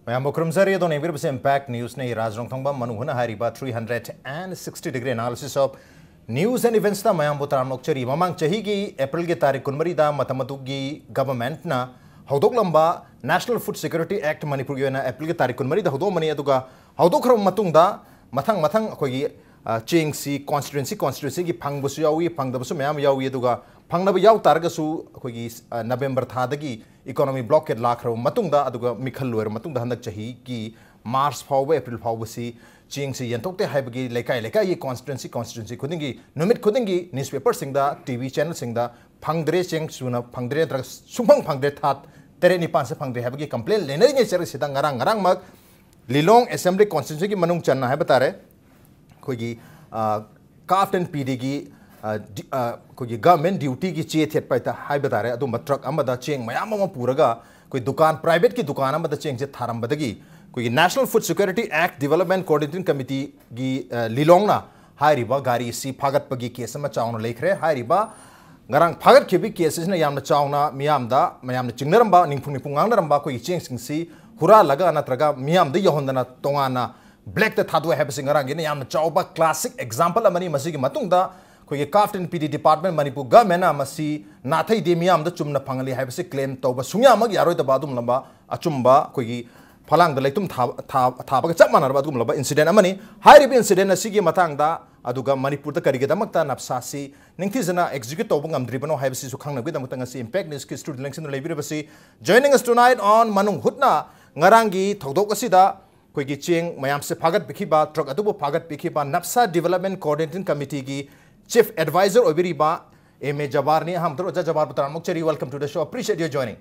Mayam Bokramzari on Ebir Impact News ne NONGTHOMBAM Manung Hutna Hariba 360-degree analysis of news and events na Mayam Botram Nokchari Mamang Chahigi April ge Tarik Kunmari da Matamatugi government na Haudok Lamba National Food Security Act Manipur na April ge Tarik Kunmari da Haudok Mani aduga Haudok Ram Matung da Matang Kogi Chingsi constituency gi Pangbusu Yawi Pangdabusu Mayam Yawi aduga Pangnaba Yaw Targasu Kogi November Thadagi economy blockade lakro matungda aduga mikhalwer matungda handak chahi ki March phawba April phawba si chingsi yantokte haibagi lekai ye constituency khudingi numit khudingi newspaper singda TV channel singda phangdre cheng suna phangdre drag sumphang phangdre that tere ni pan se phangdre haibagi complaint lenari nge char sidang ngarang mak Lilong assembly constituency ki manung channa hai batare kogi Kaftan PD gi कोई government duty की चे थेट पाइता high बता रहे अदुम truck अमदा Cheng मयाम अमा पूरगा कोई दुकान private की दुकान अमदा चेंग से थारम बदगी कोई national food security act development coordinating committee की लिलोंग ना हाई रिबा गाड़ी सी फागत पगी केस में चावना लेख रहे हाई रिबा गरंग फागत के भी केसेस ने याम चावना मयाम चिंगनरंबा निंगपुंगांगनरंबा कोई चेंग सिंगसी हुरा लगा नत्रगा मियाम द यहोंदना तोंगाना ब्लैक द थादवे है बसिंगरांग ने याम चावबा क्लासिक एग्जांपल अमनी मसी की मतुंगदा कोई काफ्टन पीडी डिपार्टमेंट मणिपुर गवर्नमेंट नाथई देमियाम चुम्न फंगली है क्लेम तब सूयामग यारोदबा लंबा अचुम्बा कोई फलांग लेतुम थाबग चप मानरबा लंबा इंसिडेंट अमनी हाइरिब इंसिडेंट असिगी मतंगदा अदुगा मणिपुर करिगदमक्ता नफ्सासी निंगथिजना एग्जीक्यूट तौब ngamdribano हाइबसिसु खंगनबगदमक्ता ngasi impact news ki student election leibirabasi joining us tonight on Manung Hutna ngarangi thodok asida koigi cheng mayam se phagat bikhiba truck adubu phagat bikhiba NFSA development coordinating committee gi Chief Advisor Obiriba M.A. Jabarni Hamdro Jabar Mukchari, welcome to the show. Appreciate your joining.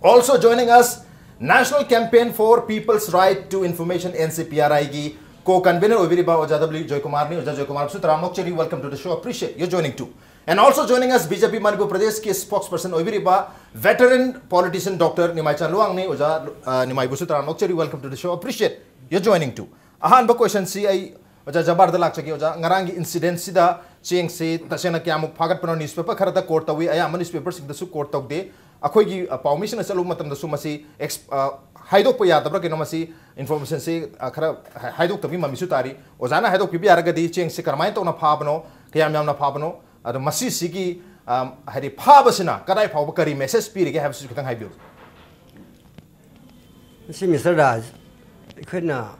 Also joining us, National Campaign for People's Right to Information NCPRI gi co-convener Obiriba Ojadabli JOYKUMAR ni JOYKUMAR Sutra Mukchari, welcome to the show. Appreciate your joining too. And also joining us, BJP Manipur Pradesh ki spokesperson Obiriba, veteran politician Dr. NIMAICHAND LUWANG ni NIMAICHAND Sutra Mukchari, welcome to the show. Appreciate your joining too. Ahan ba question si ay Oja Jabar the Lakchaki Oja Ngarangi incident Sida Ching Si Tashana Kiamuk Pagat Pano newspaper Karata Court away Ayama newspapers in the Su Court of Day Akogi permission as Alumatam the Sumasi Haido Paya the Brakinomasi information say Haido Tabi Misutari Ozana Haido Pibi Aragadi Ching Sikarmaito na Pabano Kiamam na Pabano the Masi Sigi had a Pabasina Kadai Pabakari message spirit have Sukang Haibu. See Mr. Raj could not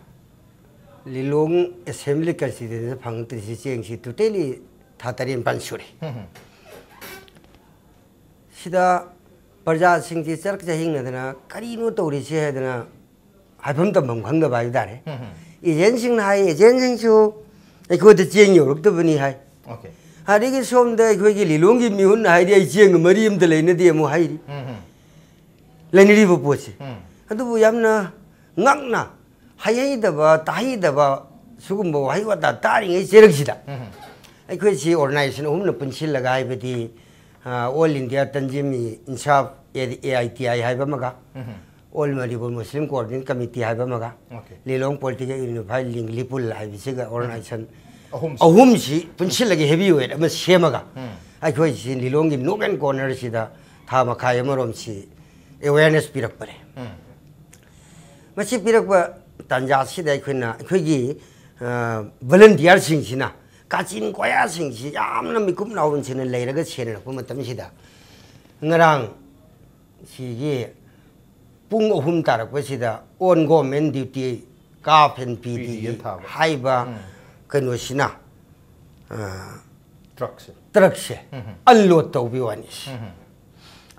Lilong assembly constituency function is totally Tatarian Pansuri. Sida Parja Singh Church Hingana, Karino Torishi Hadana, Hapumtam Hanga by Dare. Agencing high, agencing so I could the chain you looked to Vini High. Okay. I think it's home the Lilongi Mun, idea Jing, Mariam the Lena de Mohai. Lenny River Pochi. And the Yamna Nagna. Hayadaba, Tahidaba, Sugumbo, Hayata, Taring is Jerexida. I could see organization Umna Punchilla Guy with the All India Tanjimi in Shop AITI Hibamaga, All Manipur Muslim Coordinating Committee Hibamaga, Lilong Political Unifiling Lipul Hibisiga organization. A whom she Punchilla heavyweight, a Miss Shemaga. I could see Lilong in Nogan Corner Sida, Tamakayamarom, awareness Pirakpare. Machi Pirakpa. Tanjasi de Quina, Quigi, volunteer singina, catching Koya sings, Yamna Mikum now in a later chain of Pumatamishida. Narang, she Pung of Humtar, Quesida, own government duty, Carp and PD, Haiba, Kanushina, Trucks, unload to be one is.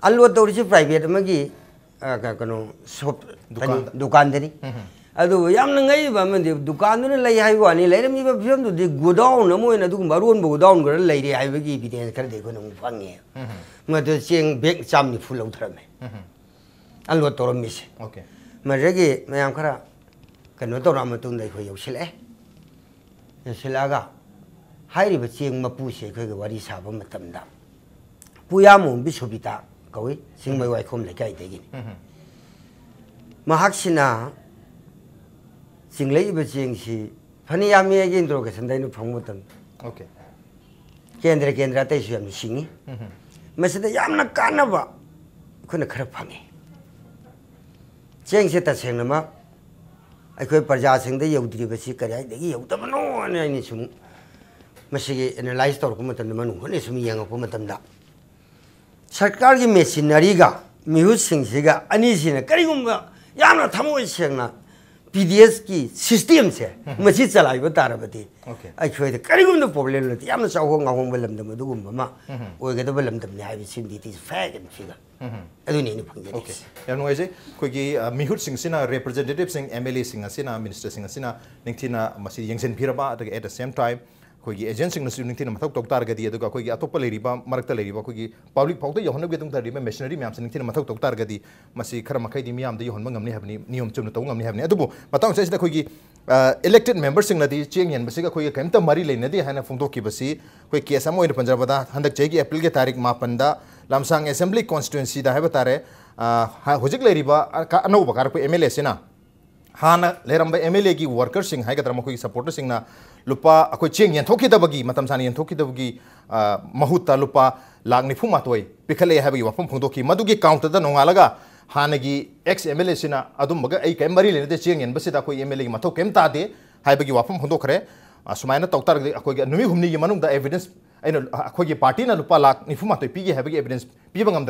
Unload to private Magi, Dukandari. Ado yam nangai ba men dukan ne lai hai wani lai mi ba film to go down no mo na du maron go down gar lai ri hai ba gi evidence kar de ko no fange ma to cheng bek cham ni full out rame an lo to mi se okay ma re gi mayam khara kan no to ra ma tung dai ko yau sil ga hai ri ba cheng ma pu se ko ga wari sa ba matam da pu ya mo bi sobita ko wi sing mai wai khom lai kai de gi ma hak sina Singlay Baching, Funny Yami again, Drogas and then from them. Okay. Kendra Tatian singing. Message the Yamna Kanava couldn't crap honey. चेंग से तसेंग नमा अखोई प्रजा सिंह दे यौद्रिबसी करै दगी यौदबनो ने सुम मसिगे analyse तौर को मतन मनु ने सुम यंगप मतमदा सरकार की मेशिनरी गा मिहुत सिंह सिगा अनि सिने करिगुम याना थमोय सेंगना PDS की सिस्टम से मसी चलाइबो तारबती अखोई दे करिगुम दो प्रॉब्लम लति याना चाहो गावम बलमदम दुगुम मा ओइगद बलमदम ने हाइबि सिंदिति फैग एंड फिगर अदुनि नि फंगे ओके यानो एजे कोगी मिहुत सिंह सिना रिप्रेजेंटेटिव सिंह MLA सिंह सिना मिनिस्टर सिंह सिना निंगथिना मसी यंगसेन फिरबा एट द सेम टाइम कोगी एजेंट सिंह नसु निंगथिना मथक तोक्तारगदी अदुगा कोगी अतोप लेरिबा मरक्ता लेरिबा कोगी पब्लिक फाउद यहनब गेतुंग तारिबा मेशनरी म्याम से निंगथिना मथक तोक्तारगदी मसी खर मखैदि मियाम द यहनब ngamni habni नियम चुन तौ ngamni habni अदुबो बताउ सेसिदा कोगी इलेक्टेड मेंबर सिंह नदी चेंग यन बसिगा कोगी केमता मरी लेनदी हाना फोंदोकी बसी कोई केस अमो इन पंजाबदा हंदक चेगी अप्रैल के तारीख 5 दा लामसांग असेंबली कॉन्स्टिट्यूएंसी दा हेबा तारे हुजिक लेरिबा अनौबा कार को MLA सिना हाना लेरंबा MLA की वर्कर सिंह हाइगदरा मखोई सपोर्टर सिंह ना लुपा अखोई चेंग यंथोखिदबगी मतम सानी यंथोखिदबगी महुता लुपा लाख निफु मातोय पिखले हाबी वफम फोंदोकी मदुगी काउंटर दा नोंगालगा हानगी एक्स MLA सिना अदुमबगा ऐ केम मरी लेने चेंग यनबसिदा कोई MLA की मथो केम तादे हाइबगी वफम फोंदोखरे सुमायना तौतारगदी अखोई नुमी हुमनी की मनुंग दा एविडेंस अखोई पार्टी ना लुपा लाख निफु मातोय पीगे हाइबगी एविडेंस पीबा ngam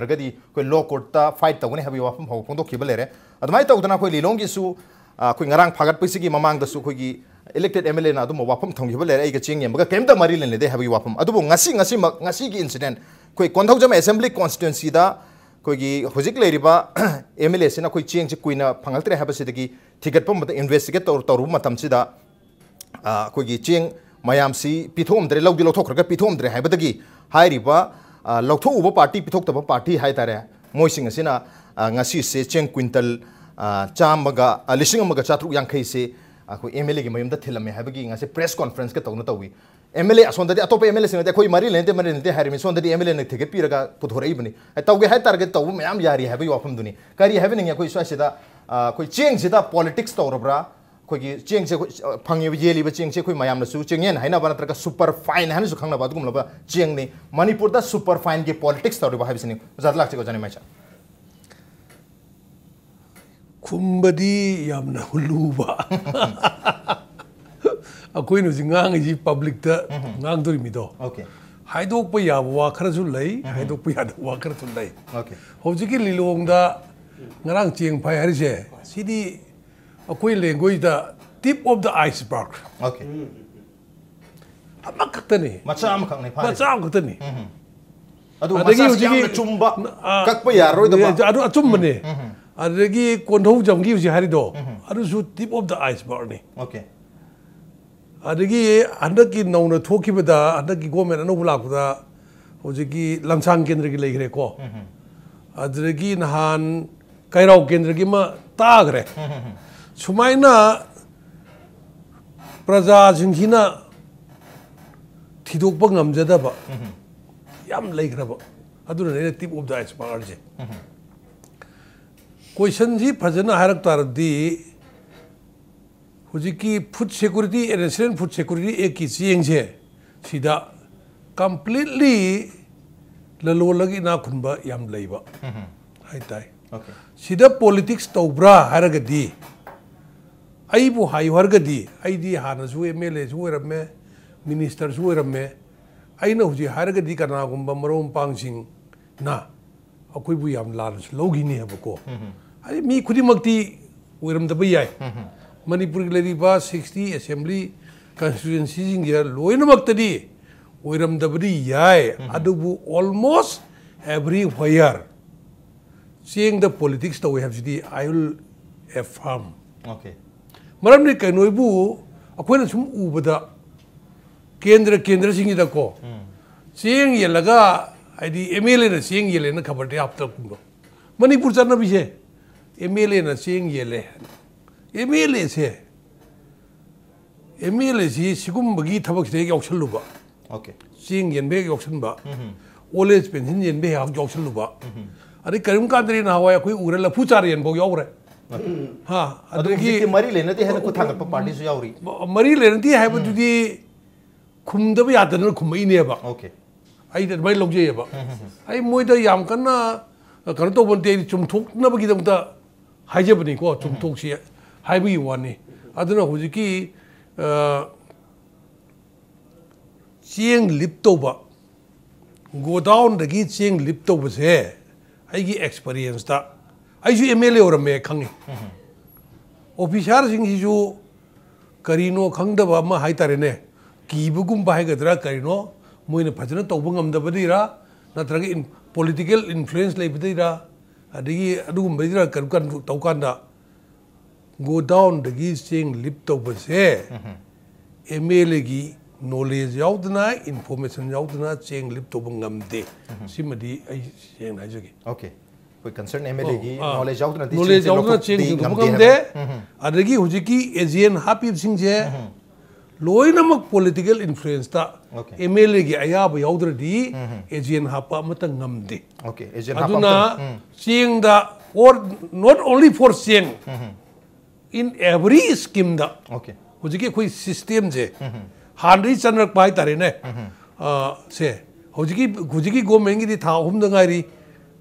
कोई लॉ कोर्ट ता फाइट तगने हाबी वफम फोंदोखिबा लेरे अदमाय तौदना कोई लिलोंगी सु कोई ngarang phagat pisigi mamang da su kogi elected MLA na adum wapam thonghiba le ai ga ching yam ga kemda mari len le de habi wapam adubo ngasi gi incident koi konthojam assembly constituency da kogi hojik le riba MLA sina koi ching chi kuina phangal tre haba sidagi thigat pam investigate tor matam sida kogi ching mayam si pithom dre lawdi lothok raga pithom dre haba dagi hai riba lothok uba party pithok taba party hai tare moi sing sina ngasi se ching quintal चामगा लिसिंग अमगा चात्रु यांखै से अखो MLA की मयम the थिलमे हाबगी ngase press conference के तौन तौवी MLA असोंददि अतोप MLA सिंग अखोई मरी लेनते हारिमि सोंददि MLA न थिगे पिरगा पुथोरई बनि तौगे हाय target तौ मयाम यारी हाबी वाफम दुनि करी हाबि निंग अखोई स्वासिदा कोई चेंग सिदा पॉलिटिक्स तौरब्रा कोई चेंग से फंगे येलिबा चेंग से कोई मयाम नसु चेंगेन हाइना बा नत्रका सुपर फाइन हानु सुखंगना बादुम लबा चेंग नि मणिपुर दा सुपर फाइन के पॉलिटिक्स तौरबा हाबिसनि जात लाक्से को जाने माइचा कुंबदी यामना हुलुबा अकोई नु जिंगांग जी पब्लिक ता ngang दोरि मिदो ओके हाइदोक प या वा खरजु लै हाइदोक प या वा खरजु लै ओके होजिकि लिलोंग दा ngarang चेंग फाइ हरिसे सिदी अकोई लैंग्वेज दा tip of the iceberg okay अमा खतनी मचा अम खंगनै फाइ मचा अम खतनी अदु मचा यामना चुम्बा कक्प यारोय दा अदु अचुम्बने अदगी कोंधौ जमगी उसी हारिदो अदुसु टिप ऑफ द आइसबर्ग ने ओके अदगी अंदकी नौना थोखिबदा अंदकी गवर्नमेंट अनो बुलाकुदा होजिकी लमसांग केंद्र की लेखरे को अदगी नहान कैराव केंद्र की मा तागरे सुमाइना प्रजा जिंखिना थिदोकप ngamjadaba yam leigraba aduna ne tip of the iceberg जे क्वेश्चन जी फजना हारक तारदी हुजिकी food security national food security act की चेंग से सिदा कंप्लीटली ललोलगी ना खुनबा याम लेबा हाय ताई ओके सिदा पॉलिटिक्स तौब्रा हारगदी आइबु हाय हरगदी आइदी हानसु MLA सु रमे मिनिस्टर सु रमे आइना हुजि हारगदी कना गुंबा मरोम पांगसिंग ना अखोइबु याम लानस लोगिनी हबको अरे मी खुदिमक्ति ओइरमदब याय मणिपुर की लेरिबा 60 असेंबली कॉन्स्टिट्यूएंसी जिंगे लोइनमक्तदी ओइरमदबदी याय अदुबु almost everywhere seeing the politics that we have today I will affirm okay maramni kainoibu akoina sum ubada kendra singida ko seeing yelaga id MLA na seeing yele na khabar de apta kumbo manipur charna bise MLA na seeing yele MLA si sigum bagi thabak se yauksalluba okay seeing yenbe yauksanba old age pension yenbe yauksalluba अरे करीम कांद्री ना हुआ कोई उरे लफू चार यन बोग यावरे हाँ अदुगी मरी लेने ती है ना कुछ थांगत पार्टी से यावरी मरी लेने ती है बतुदी खुम्दे भी आते ना खुम्बई नहीं है बा ओके आई तो भाई लोग जाइए बा आई मोई तो याम करना करने तो बनते हैं चुमथुक ना बगी तो हाइजबनी को चुमथोक्सी हाइबी वानी अदुना हुजिकी चेंग लिप तौबा गोडाउन दगी चेंग लिप तौबसे आइगी एक्सपीरियंस ता आइजु एमएलए ओरमे खंगी ऑफिसर सिंगिजु करीनो खंगदबा मा हाइतारेने कीबुगुम बाहायगदरा करीनो मोइने फजना तौबा ngamdabadira नत्रगी पॉलिटिकल इन्फ्लुएंस लेबदira अदगी अदुगुम बदिरा करकन तौकांदा गोडाउन दगी चेंग लिप तौबसे एमएलए गी knowledge yaudna information yaudna cheng lip to bangamde simadi ai cheng na jagi okay koi concern MLA gi knowledge yaudna cheng bangamde adagi hujiki asian happy singje loinamak political influence ta MLA gi ayab yaudra di asian hapa mata ngamde okay asian hapa aduna cheng da or not only for cheng in every scheme da okay hujiki koi system je हानरी चनरक पाई तारे ने से हुजिकी government की था हमदंगारी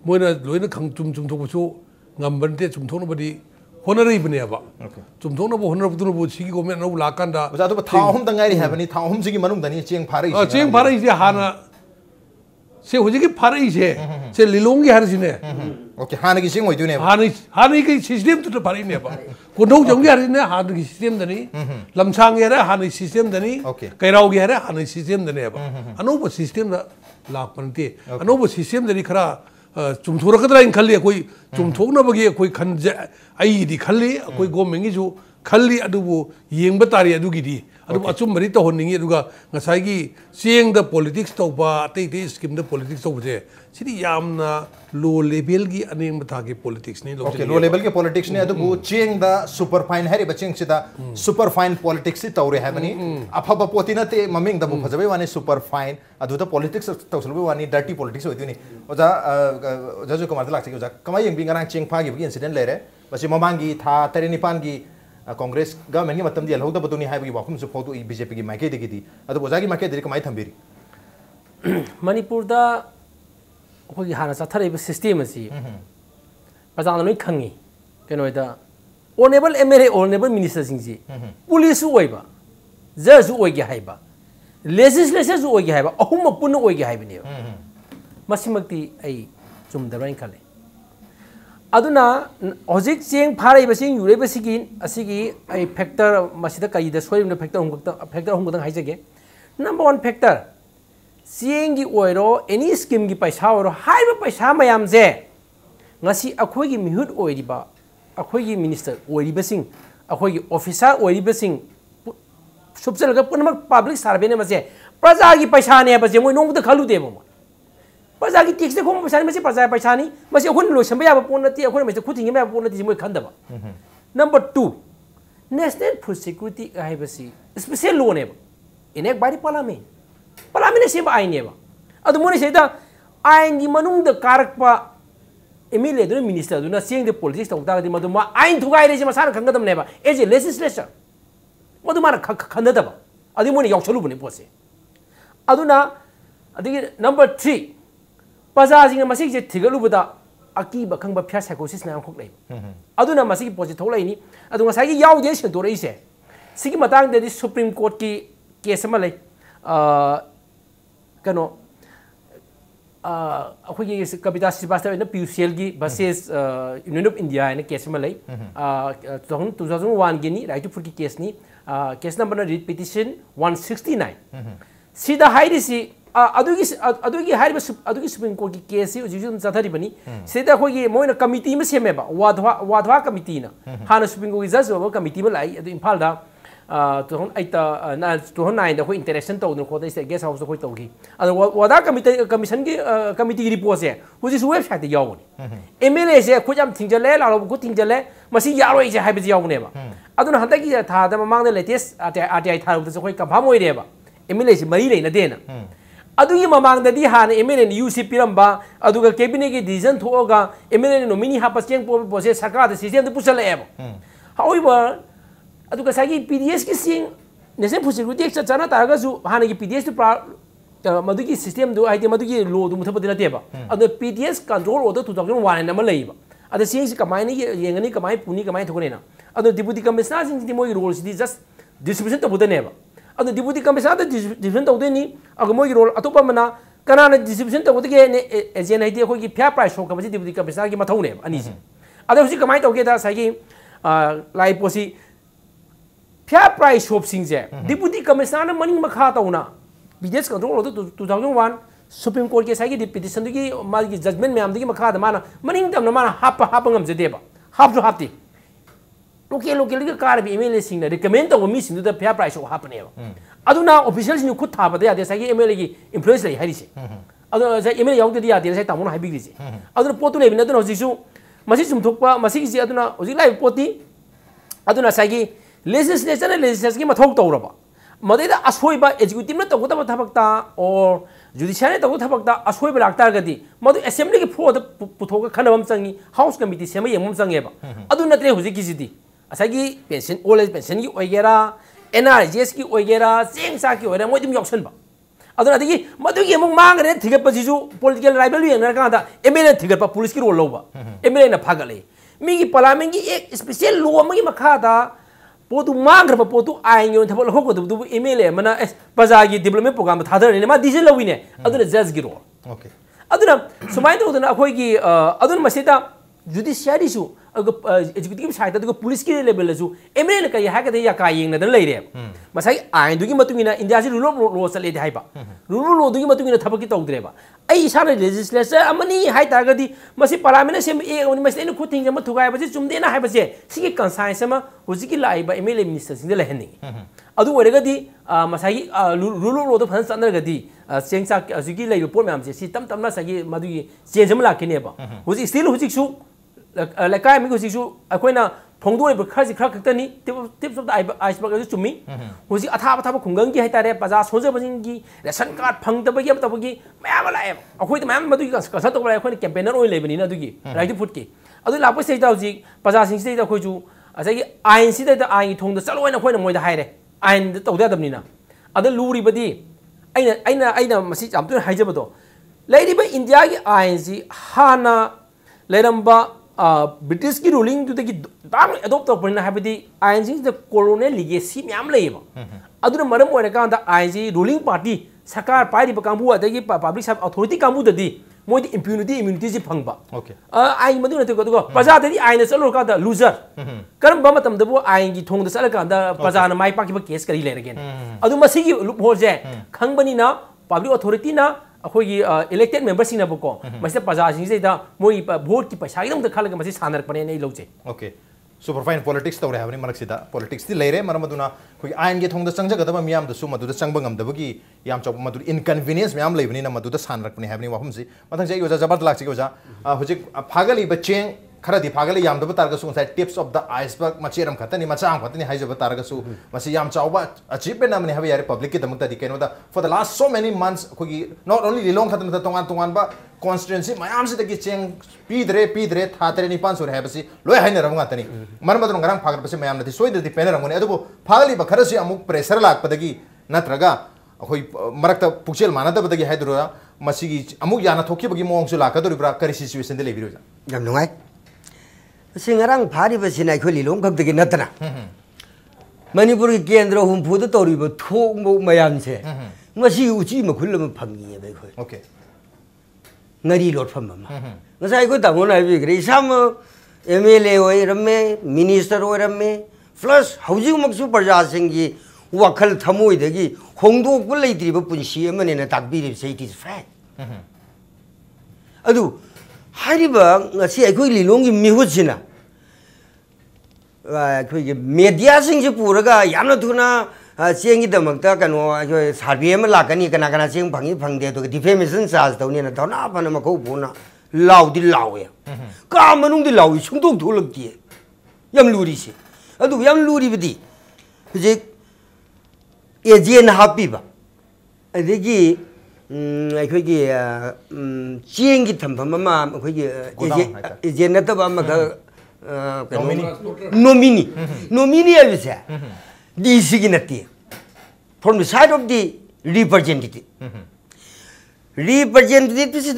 Moina लोइना खंग चुमथोबसु ngambante chumthonobadi honari bneaba chumthonabo honarabudunabo sigi government no lakanda oja to tha हमदंगारी habani tha hum sigi manung dani cheng pharai se hana से हुजिकी pharai se lilongi harsine okay hana gi sing oidune hana gi system to pharai ne ba कोनौ जंगी हरिने हान की system दनी लमसांग यारे हान system दनी कैराव गी यारे हान सिस्टम दनी अब अनोब सिस्टम दा लापनते अनोब सिस्टम दनी खरा चुमथोरकदरा इन खल्ली कोई चुमथोकनबगी कोई खन आई दी खल्ली कोई गवर्नमेंट की जो खल्ली अदुबो येंग बतारी अदुगिदी अदु अचुम मरी तो होनिंगी अदुगा ngसाइगी चेंग द पॉलिटिक्स तौबा ते स्कीम द पॉलिटिक्स तौबजे सिदी यामना लो लेवल की अनेम बता के पॉलिटिक्स ने ओके लो लेवल के पॉलिटिक्स ने अदुबो चेंग द सुपर फाइन हरि बचिंग सिदा सुपर फाइन पॉलिटिक्स सि तौरे हैबनी अफब पोतिना ते ममिंग द फजबे वानी सुपर फाइन अदु द पॉलिटिक्स तौसलबे वानी डर्टी पॉलिटिक्स होइदुनी ओजा जयकुमार लाक्से ओजा कमाय यंग बिंगरा चेंग फागी बि इंसिडेंट लेरे बसि ममांगी था 39 की कांग्रेस गवर्नमेंट की मतम दी हलौदा बदुनी हाइबगी वाफम सु फोटो बीजेपी की माइके देगी अदु ओजागी माइके दे कमाय थंबीरी मणिपुर दा अखोगी हाना चाथरेब सिस्टम अछि प्रजान लोइ खंगी केनोइदा ऑनरेबल एमएलए ऑनरेबल मिनिस्टर सिंजी पुलिस ओइबा जज ओइगे हाइबा लेजिस्लेचर जो ओइगे हाइबा अहुम पुन ओइगे हाइबने मसिमक्ति ऐ चुमदराइन खले अदुना हजिक चेंग फारैबसिंग युरैबसिगी असिगी ऐ फैक्टर मसिदा कईदा सोइबन फैक्टर हमगदं हाइजगे नंबर 1 फैक्टर चेंगी ओइरो एनी स्कीम की पैसा ओरो हाइबा पैसा मयाम जे ngasi अखोगी मिहुत ओइरिबा अखोगी मिनिस्टर ओइरिबसिंग अखोगी ऑफिसर ओइरिबसिंग सुबचलगा पुनमक पब्लिक सर्वे ने मसे प्रजा की पैसा ने बजे मोय नोंगद खलु देबो प्रजा की टैक्स खोम पैसा मसे प्रजा पैसा नि मसे अखोन लोसम याबा पोनति अखोन मसे खुथिंग याबा पोनति मोय खंदबा नंबर 2 नेशनल फूड सिक्योरिटी हाइबसी स्पेशल लॉ ने इनेक बारी पार्लियामेंट से आईनेबा अदु मोनि सेदा आइन की मनुंग द कारकपा एमएलए दु मिनिस्टर दुना चेंग द पॉलिटिक्स तौदागदि मदु मा आइन थुगाइ रेजे मसाना खंगदमनेबा एज ए लेजिस्लेचर मदु माना खंददबा अदि मोनि यावसलुबने पोसे अदुना अदि नंबर 3 प्रजाजिंग मसिग जे थिगलुबदा अकीब खंगबा फ्या साइकोसिस ना खोक लै अदुना मसिग पोजे थौलाइनी अदु ngसाइ यावदे सेंतोरैसे सिगी मतंग दि सुप्रीम कोर्ट की केस अमा लै कनो अखोगी कविता श्रीवास्तव ने पीयूसीएल की वर्सेस यूनियन ऑफ इंडिया ने केस में लै 2001 की राइट टू फूड की केस नि केस नंबर रिट पिटिशन 169 सीधा हाइरिसी अदुगी सुप्रीम कोर्ट की केस सी उजिजुम जाथरी बनी सीधा अखोगी मोइना कमिटी में सेमेबा वाधवा कमिटी ना हाना सुप्रीम कोर्ट की जज ओवर कमिटी में लाई अदु इम्फाल दा 2009 इंटरेक्शन तौर खोद गेस्ट हाउस तौगी वादा कमीशन की कमिटी की रिपोर्ट से हूँ वेबसाइट यावनी एमएलए से खुद थिंजले लाब खुद थिंजले यारोसे है अदुना हंतक था ममांग लेटेस्ट आरटीआई थारुबदसु अखोई कंफर्म होइरेबा एमएलए से मरी लेनदेना अदुगी ममांगददी हान एमएलए यूसी पिरंबा अदुगा कैबिनेट की डिसीजन थोगा एमएलए नोमिनी हापा चेंग पोसे सरकार सिस्टम पुसलेबा हाउएवर अदुगा सागी पीडीएस की सिंग नेशनल फूड सिक्योरिटी एक्ट चना तारगसु हानगी पीडीएस टू मदुगी सिस्टम दु हाइदे मदुगी लॉ दु मुथबदि नतेबा अदु पीडीएस कंट्रोल ऑर्डर 2001 नमा लैबा ada siang si kamai ni yang ni kamai puni kamai thukune na ado deputy commissioner sing di moi role si just distribution to buda neba ado deputy commissioner distribution to de ni ago moi role atopa mana kana na distribution to buda ge ne agent ai de khoi ki fair price shop ka si deputy commissioner ki mathau neba ani si ado si kamai to ge da sai ki lai posi fair price shop sing je deputy commissioner maning makha to na business control to 2001 Supreme Court ke sai ki petition ki mal ki judgment me am ki makha da mana maning tam na mana hap ngam je deba hap jo hapti local ki car bi MLA sing na recommend to mi sing da fair price shop hap ne ba aduna officials ni khut tha ba da ya sai ki MLA ki influence lai hari se adu sai MLA yaw de ya de sai tamun hai bi ri se aduna potu le bi na aduna hojisu masi sum thokpa masi ki aduna hoji lai poti aduna sai ki legislation ki mathok tawraba madeda asoiba executive na tawta thabakta or judiciary tawta thabakta asoiba lakta gadi madu assembly ki floor da puthoka khanabam changi house committee sema yemum changeba adu natre huji ki jidi asagi pension old age pension ki oigera NRGS ki oigera chengsa ki oira moidim yoksan ba adu adigi madu ki emung mangre thigat pajiju political rival yengna ka da MLA thigat pa police ki role loba MLA na phagale mi ki parliament ki ek special law ma ki makha da potu mangra potu aingyo thabo lho ko du MLA mana bazagi development program thadar ne ma diesel lawine aduna judge gi role okay aduna sumai to na khoi gi aduna masita judiciary su executive side da police ki level su MLA ne kai ha ka de ya ka yeng na da leire masai ain du gi matungina india si rule law sale de haiba rule law du gi matungina thabaki tawdre ba ai sana legislature amani hai ta gadi masi parliament sem e oni masi ne khuting jama thugai ba chumde na hai ba se sigi conscience ma huji ki lai ba MLA minister sing de lehenni adu ore gadi masai rule law do phan sanna gadi chengsa sigi lai report mam se si tam tam na sagi madu gi change ma lakine ba huji still huji su laikai mi huji su akoina phongdu ba khaji khra khaktani tips of the iceberg ju chumi huji atha atha khungang gi haitare paja soje bajing gi ration card phang da bagi am ta bagi mayam la em akoi ta mayam madu gi ka sa to ba akoina campaigner oi lebani na du gi right food ki adu la pa sei ta huji paja sing sei ta khoi ju asagi ain si da ain thong da chalo na khoi na moi da haire ain da to da dabni na adu luri badi aina masi jam tu haije bado leiri ba india gi ain si hana leramba British ki ruling tu ki dam adopt to parina habidi INC the colonial legacy myam leiba aduna maram oina ka da INC ruling party sakar pai ri ba kambu adagi public authority kambu dadi moi di immunity ji phangba okay ai madu na to ko paja dadi aina chalo ka da loser karam ba matam da bo ain gi thong da sala ka da paja na mai pa ki ba case kari le again adu masi gi loophole je khangbani na public authority na अखोगी elected members सिंह नबको मसे पजा सिंह से दा मोई vote की पैसा एकदम खलग मसे सानर पने नहीं लोचे ओके सुपरफाइन पॉलिटिक्स तौरे हावनी मरक सिदा पॉलिटिक्स ति लेरे मरमदुना खोई आइन गे थोंग द संग जगदबा मियाम द सु मदुद संग बंगम दबगी याम चौक मदुद इनकन्वीनियंस मियाम लेबनी न मदुद सानरक पने हावनी वाहम से मथंग जे योजा जबर लाग से योजा हुजिक फागली बचेंग खरदी फागले याम दब तारगसु साइ टिप्स ऑफ द आइसबर्ग मचेरम खतनी मचांग खतनी हाइजब तारगसु मसी याम चाउबा अचीवमेंट नमने हबे यारे पब्लिक की दमक तदी केनो दा for the last so many months खोगी नॉट ओनली लिलोंग खतन त तोंगान तोंगान बा कॉन्स्टिट्यूएंसी मयाम से तकी चेंग पीदरे थातरे नि पांसुर है लोय हाइने रम गातनी मन मदन गरम फागर बसे मयाम नति सोइद दि पेन रमने अदुबो फागली बखरसि अमुक प्रेशर लाकपदगी नत्रगा अखोई मरक त पुक्चेल मानदबदगी हाइदुरा मसिगी अमुक याना थोखिबगी मोंगसु लाकदोरिब्रा करि सिचुएशन दे लेबिरोजा यम नुंगाई सिंगरंग फारी बसिना खोली लोंग खबदगी नतना मणिपुर की केंद्र हुमफुद तौरीब थोंगबो मयाम से मसी उची मखुल म फंगी बे खोई okay ngari lot pham ma ngasai ko tamon ai bi gre sam MLA oi ramme minister oi ramme plus housing maksu parja sing gi wakhal thamoi de gi hongdok bu leitri ba punsi amane na takbi ri say it is fact adu hari ba ngasi ai khoi lilong gi mihut sina khoi gi media sing ji puraga yamna thuna चेंगी दमकता कनो सर्वे में लाकनी कना कना Cheng fungi फंगदे तो defamation charge तौने ना थौना fun मखौ बोना लाउदी लावे का मनुंग दि लावी सुंदोक थोलकती यम लूरी से अदु यम लूरी बदी जे एजेन हापीबा अदेगी अखोगी चेंगी थंफम मा अखोगी एजेन नतबा मखा नोमिनी अबिसे DC की नती from the side of the representative representative से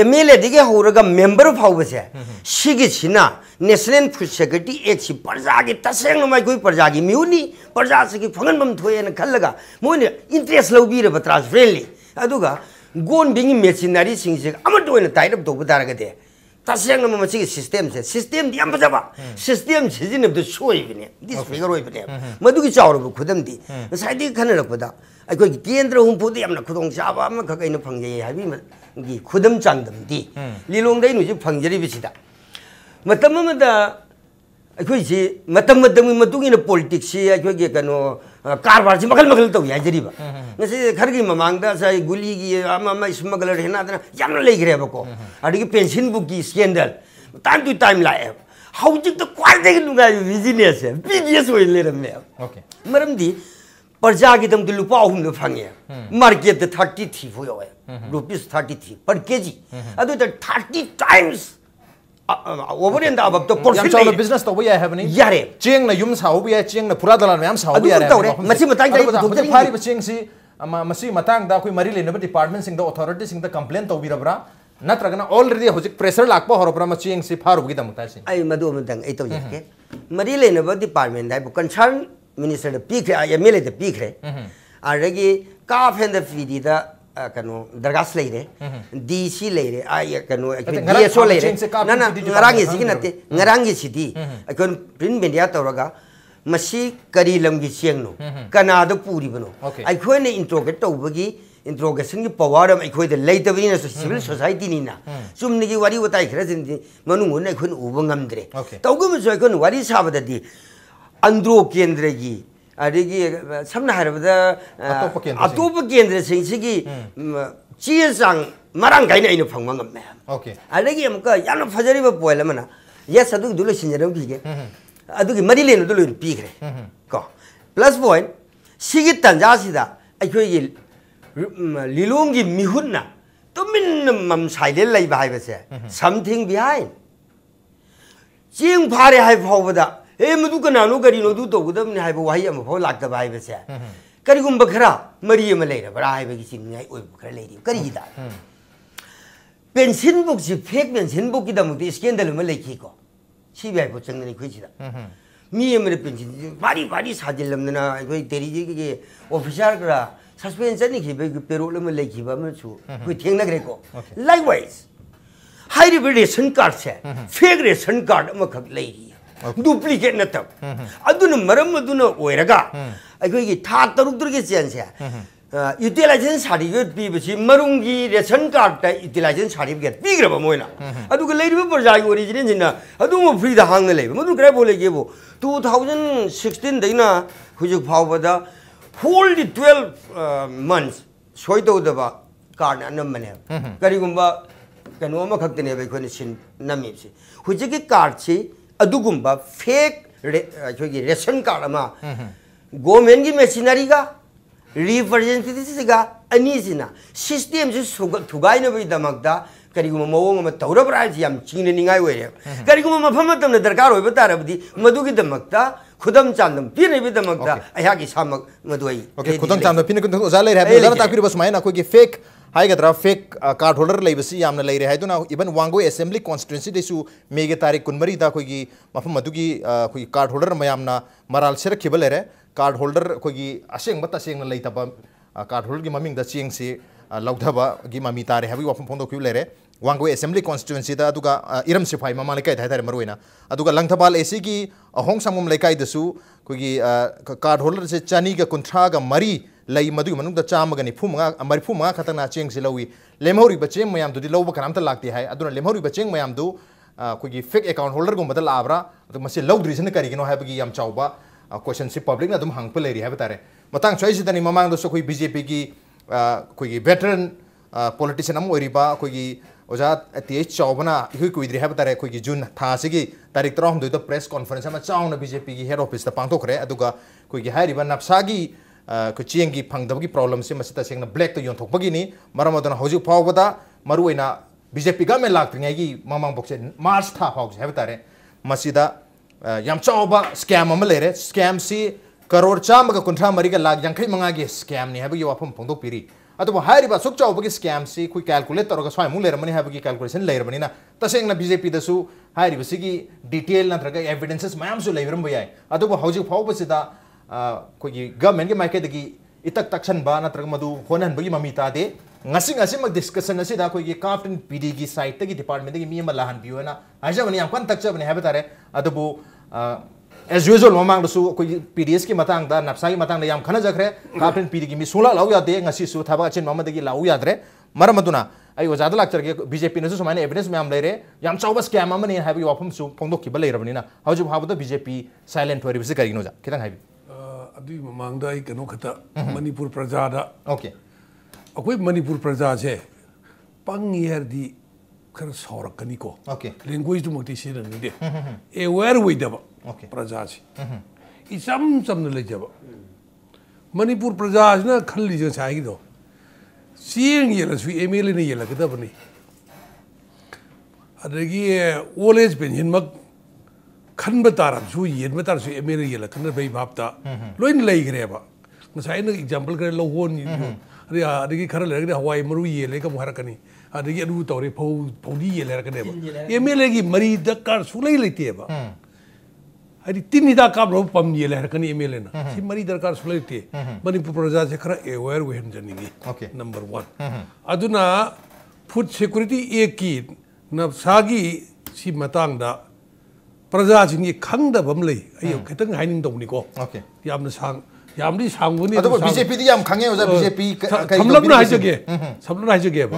MLA दिखे होरगा मेंबर फाव से सिगी छिना नेशनल फूड सिक्योरिटी एक्ट से प्रजा की तसेंग नमा कोई प्रजा की म्यूनी प्रजा से की फंगन बम थोए न खल्लगा मोने इंटरेस्ट लौबी रे ट्रांसफरेंटली अदुगा गोन बिंग मेशिनरी सिंग से अमत ओइन टाइट अप तोब दारगदे तसेंग नमा मसी सिस्टम से सिस्टम दी अमजबा सिस्टम सिजिन द सोई बिने दिस फिगर ओइ बिने मदुगी चावरब खुदम दी साइडी खनरकपदा अखोई केंद्र हुंफुदी हमना खुदोंग चाबा अमा खकैन फंगजे हाबी गी खुदम चांगदम दी लिलोंग दै नुजी फंगजरी बिसिदा मतम मदा अखोई जी मतम मतम मतुगी न पॉलिटिक्स से अखोई के कनो कारबार से मखल मखल तो याजरीबा नसे खरगी ममांगदा साई गुली गी अमा अमा स्मगलर हेना दना याम लेग्रे बको अडिगी पेंशन बुक की स्कैंडल टाइम टू टाइम लाए हाउजिक तो क्वाइट नुगा बिजनेस है बिजनेस होई लेरमे ओके मरमदी प्रजा की दम लुपा अहम फंगे मार्केट 33 हो रुपीस 33 पर केजी 30 टाइम्स ओवर एंड अब तो परसेंट याम बिजनेस तो वया है बनी यारे चेंग न युम साउ बिया चेंग न पुरा दलान मैम साउ बिया रे मसी मतांग जाई फारी बचेंग सी मसी मतांग दा कोई मरी लेनब डिपार्टमेंट सिंग द अथॉरिटी सिंग द कंप्लेंट तो बिरबरा नत्रगना ऑलरेडी होजिक प्रेशर लाकपा होरबरा मचेंग सी फारुगी दमता सी आई मदो मतांग ए तो यके मरी लेनब डिपार्टमेंट दा कंसर्न मिनिस्टर पीखे MLA द पीखे आरगी काफ एंड द फीडी द कनो दरगास लेरे DC लेरे आई कनो DSO लेरे ना ना ngaraंगी सिगी नते ngaraंगी सिदी अकन प्रिंट मीडिया तौरगा मसी करी लमगी चेंगनो कनाद पूरी बनो अखोय ने इंट्रोगेट तौबगी इंट्रोगेशन की पावर अम अखोय द लेतबनी ना सिविल सोसाइटी नी ना चुमनिगी वारी वताई खरा जिंदी मनुंग ने अखोन उब ngamdre तौगम जो अखोन वारी साबददी अंद्रो केंद्र की अरेगी समना हरबदा अतोप केंद्र सिंगी चीजांग मरांग गाइना इन फंगमा ngam ओके अरेगी हमका यान फजरीबा पोयल मना यस अदु दुलो सिंजरम बिगे अदुगी मरी लेन दुलो पीखरे को प्लस पॉइंट सिगी तंजा सिदा अखोगी लिलोंगी मिहुन्ना तो मिन मम साइलेंट लाई बाइबसे समथिंग बिहाइंड चेंग फारे हाइ फावदा ए मधु कनानो करीनो दु तोगदम ने हाइबो वाही अम फो लाक्ता बाइबसे करिगुम बखरा मरी अम लेरा बरा हाइबगी सिंगाई ओइ बखरा लेरी करिदा पेंशन बुक से फेक पेंशन बुक की दमुते स्कैंडल में लेखी को सीबीआई को चंगने खुइसिदा मी अमरे पेंशन बारी बारी साजिलमना कोई तेरी जी के ऑफिसर करा सस्पेंशन नि खिबे पेरोल में लेखिबा में छु कोई थेंगनगरे को लाइकवाइज हाई रेशन कार्ड से फेक रेशन कार्ड म खक लेरी डुप्लीकेट नतब मरम ओरगा अखोई था तरुक के चेन से यूटिलाइजेशन सर्टिफिकेट पीबसी मरुंगी रेशन कार्ड यूटिलाइजेशन सर्टिफिकेट पीग्रब मोइना प्रजा की ओरिजिनल जिना फ्री हांग लेब मधु करा बोलेगेबो 2016 दैना हुजुक फावबदा होल 12 मंथ्स सोइदोदबा कार्ड अनमने करिगुंबा कनो अमा खक्तने बेखोने सिन नमीबसी हुजुक कार्ड से अदुगुंबा फेक रेशन कार्ड अमा गवर्नमेंट की मेशिनरी का रिप्रेजेंटेटिव का अनीसिना सिस्टम से थुगाइनबई दमकता करिगुम मवोंग अमा तौरबरा याम चिंगनिंगाय ओइरे करिगुम मफम मतम दरकार होइबा तारबदी मदुगी दमकता खुदम चांदम पिनेबि दमकता अयागी सामक मदुई ओके खुदम चांदम पिने कुन ओजा लेर है ओजा ताकरि बस मायना कोई फेक हाइगद्रा फेक कार्ड होल्डर लेबसी यामना लेरे हाइदुना इवन वांगो असेंबली कॉन्स्टिट्यूएंसी देसु मेगे तारीख कुनमरी दा कोई मफम मदुगी कोई कार्ड होल्डर मयामना मराल सेरखिब लेरे कार्ड होल्डर कोई असेंग बता सेंग लेतबा कार्ड होल्डर की ममिंग दा चेंग से लौधबा की ममी तारे हबी वफम फोंदो क्यू लेरे वांगो असेंबली कॉन्स्टिट्यूएंसी दा अदुगा इरम सिफाई ममा लेकाय थाइथारे मरोइना अदुगा लंगथबाल एसी की अहोंग समम लेकाय दसु कोई कार्ड होल्डर से चानी का कुंठा का मरी लई मदुगी मनुंग चामगा निफुमगा मरिफुमगा खतना चेंग से लवी लेमहौरी बचेंग मयाम दुदी लौब कनामता लागते है अदुना लेमहौरी बचेंग मयाम दु कोई फेक अकाउंट होल्डर गुमदा लाब्रा अदु मसे लौद्रिसन करिगिनो हाबगी याम चावबा क्वेश्चन से पब्लिक ना दुम हांगप लेरी हाबे तारे मतंग चोइसिदनी ममांग दसो कोई बीजेपी की कोई वेटरन पॉलिटिशियन अम ओरिबा कोई ओजा TH चावबना इहुई कुइद्रि हाबे तारे कोई जून था सिगी तारीख 3 तो प्रेस कॉन्फ्रेंस अमा चावना बीजेपी की हेड ऑफिस ता पांगथोखरे अदुगा कोई हाइरिबा नफसागी को चेंगी फंगदबगी प्रॉब्लम से मसिता सेंगना ब्लैक तो योंथोकबगिनी मरमदना हौजु फावबदा मरुइना बीजेपी गवर्नमेंट लाक्त्रिङैगी ममांग बोक्से मार्च था फावजे हाबे तारे मसिदा याम चावबा स्कैम अमा लेरे स्कैम सी करोड़ चामगा कुंठा मरिगा लाख 95 की स्कैम नि हाबगी वाफम फोंदोकपिरी अतुब हाइरिबा सुक चाउबगी स्कैम सी कोई कैलकुलेट तौरगा स्वाय मु लेरमनी हाबगी कैलकुलेशन लेरमनीना तसेंगना बीजेपी दसु हाइरिबा सिगी डिटेल नत्रगा एविडेंसेस मैम सु लेरम बयाय अतुब हौजिक फाउबसिदा कोई गवर्नमेंट के माइकेदगी इतक तक्सनबा नत्रगा मदु होनहनबगी ममिता दे ngasi mak discussion asi da koi gi captain pd gi site gi department gi mi ma lahan biyo na aja bani am kan takcha bani habatare adubu as usual mamang su koi pds ki matang da napsa gi matang da yam khana jakre captain pd gi mi sula lau ya de ngasi su thaba chen mamad gi lau ya dre maramaduna ai wajada lakchar ge bjp ne su samane evidence me am leire yam chauba scam am ne habi wafum su phongdok ki ba leire bani na hauju habu da bjp silent wari bisi kari no ja kitang habi adu mamang da ai kano khata manipur praja da okay अकोई Manipur प्रजा से पंगियर दी खर सौरक कनी को okay language तो मक्ति से नहीं दे aware हुई दब ओके प्रजा से इसम सम न ले जब मणिपुर प्रजा से ना खल लीजिए चाहिए दो सीएंग ये लस्वी एमएलए ने ये लगता बनी अदगी ओल्ड एज पेंशन मग खन बतारा सु ये बतारा सु एमएलए ये लगता भाई भापता लोइन ले गरे बा मसाई ने एग्जांपल करे लो होन अरे अदगी खर लेरगे हवाई मरु ये ले का मुहरकनी अदगी अदु तौरे फौदी ये लेरगे बा एमएलए की मरी दकार सुलै लेते बा अदि तीन हिदा का रो पम ये लेरकनी एमएलए ना सी मरी दरकार सुलैते मणिपुर प्रजा से खर अवेयर वेहन जनिगी ओके नंबर 1 अदुना फूड सिक्योरिटी एक की नबसागी सी मतंग दा प्रजा सिंगी खंगदबम लै अयो खतंग हाइनिंग दौनिको ओके यामना सांग यामदी सांगुनी अदुब बीजेपी दी याम खंगे ओजा बीजेपी समलबना हाइजगे समलबना हाइजगे बा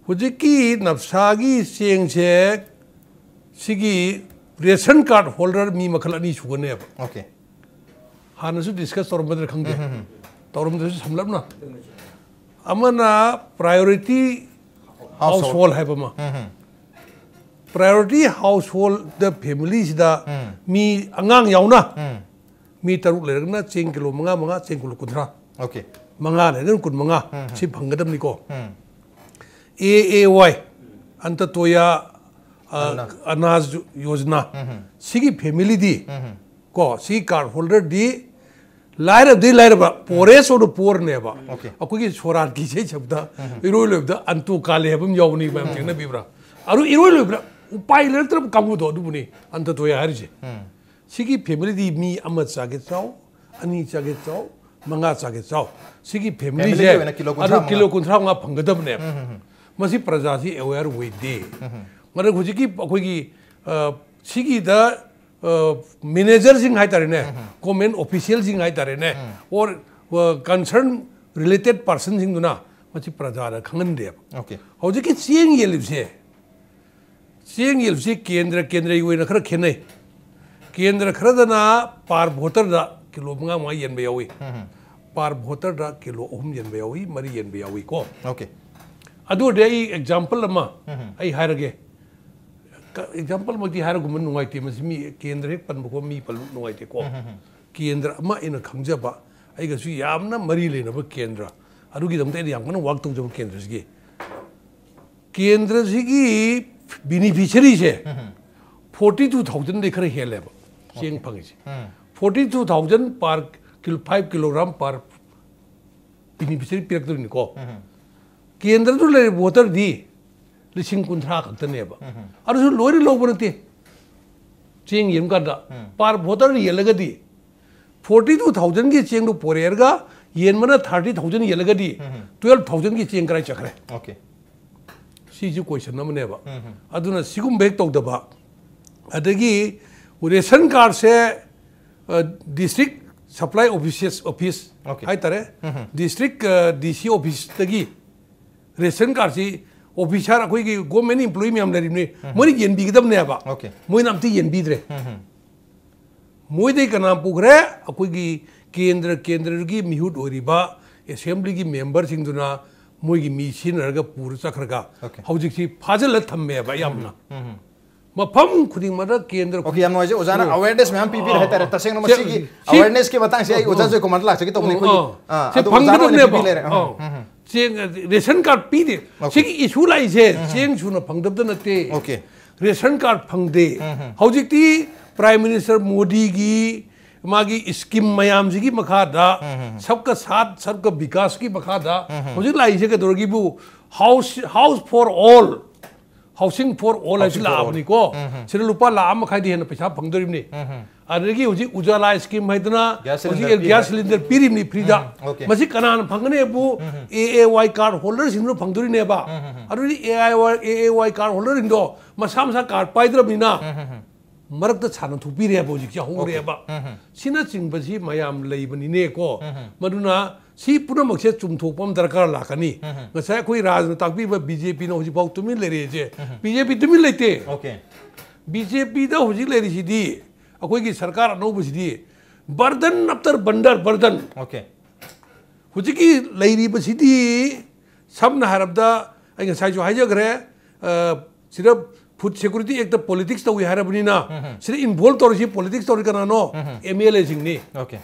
हुजिकी नबसागी सेंगसे सिगी रेशन कार्ड होल्डर मी मखल अनि सुगने बा ओके हानसु डिस्कस तोरमदर खंगे तोरमदर समलबना अमना प्रायोरिटी हाउसहोल्ड है बमा प्रायोरिटी हाउसहोल्ड द फैमिलीज दा मी अंगांग यावना मी तरुक लेरगना चेंग किलो मंगा चेंग किलो कुंद्रा ओके मंगा लेरगन कुन मंगा सि भंगदम निको AAY अंततोया अनाज योजना सिगी फैमिली दी को सी कार्ड होल्डर दी लाइर बा पोरे सो पोर ने बा अकोगी सोरात की से शब्द इरोय लेबदा अंतु काले हबम यावनी मैम तेना बिब्रा अरु इरोय लेबरा उपाय लेतर काबुदो दुबुनी अंततोया हरिजे सिगी फैमिली दी मी अमत चागे चाव अनि चागे चाव मंगा चागे चाव सिगी फैमिली जे अरु किलो कुंथरा मा फंगदबने मसी प्रजा सी अवेयर वे दे मरे हुजिकी अखोगी सिगी दा मैनेजर सिंह हाय तारे ने गवर्नमेंट ऑफिशियल सिंह हाय तारे ने और कंसर्न रिलेटेड पर्सन सिंह दुना मसी प्रजा दा खंगन दे ओके हुजिकी सिंग येलिबसे केंद्र युवे नखर खेने केंद्र खरदना पार भोटर दा किलो मंगा मा येनबे यावी पार भोटर दा किलो ओहम येनबे यावी मरी येनबे यावी को ओके अदु दे एग्जांपल अमा आई हारगे एग्जांपल मती हार गुमन नुवाइते मसी केंद्र हेक पनबको मी पल नुवाइते को केंद्र अमा इन खंगजबा आई गसु यामना मरी लेनब केंद्र अदुगी दमते यामकन वाक तौजब केंद्र सिगी केंद्र सिगी बेनिफिशियरी से 42,000 दे खर हेलेब चेंग फंगिसे 42,000 पर 5 किलोग्राम पर बेनिफिशियरी पिरक्तनि को केंद्र तो ले वोटर दी लिसिंग कुंथ्रा खतनेबा अरसु लोरी लोबनते चेंग यमकादा पार वोटर येलगदी 42,000 की चेंग पोरेरगा येनमना 30,000 येलगदी 12,000 की चेंग कराय चखरे ओके सीजु क्वेश्चन नमनेबा अदुना सिगुम बेक तौदबा अदगी रेशन कार्ड से डिस्ट्रिक्ट सप्लाई ऑफिस हाय तारे डिस्ट्रिक्ट डीसी ऑफिस तगी रेशन कार्ड से ऑफिसर अखोई की गवर्नमेंट एम्प्लॉय मैम लेरिने मोनि येनबीगदबनेबा ओके मोइ नामती येनबीद्रे मोइ दे कना पुगरे अखोई की केंद्र की मिहुट ओरिबा असेंबली की मेंबर सिंगदुना मोइ की मी सिनरगा पुर चखरगा हौजिकसी फाजल थम्मेबा यामना मफम खुदिंग मदा केंद्र ओके याम नोजे ओजाना अवेयरनेस मैम पीपी रहता है तसेंग नमसी की अवेयरनेस के बतांग से ओजा जो कमांड लाग सके तो अपने कोई से फंगदबनेबा चेंग रेशन कार्ड पी दे सिगी इशू लाई से चेंग सुना फंगदब नते ओके रेशन कार्ड फंगदे हौजिकती प्राइम मिनिस्टर मोदी की मागी स्कीम मयाम जी की मखादा सबका साथ सबका विकास की मखादा मुझे लाई से के दोरगी बु house for all housing for all है लाभनी को सिर लुपा लाभ मखाई दी है ना पैसा फंगदोरिमनी अदगी हुजी उजाला स्कीम है इतना हुजी गैस सिलेंडर पीरिमनी फ्रीदा मसी कनान फंगने बु AAY कार्ड होल्डर सिंह फंगदोरिने बा अदगी AAY कार्ड होल्डर इंदो मसा मसा कार्ड पाइद्रबनिना मरक छान थुपीरे हुजी होरेबा सिना चिंबसी मयाम लेबनिने को मदुना सी पुनमसे चुमथोपम दरकार लाकनी ngasa khoi rajna takbi ba BJP na huji pau tumin lere je BJP tumin leite okay BJP da huji leri sidi akoi ki sarkar anau busidi burden after burden okay huji ki leiri busidi samna harabda ai ngasai jo haijagre sida food security act politics to we harabni na sida involve torisi politics tori kana no MLA singni okay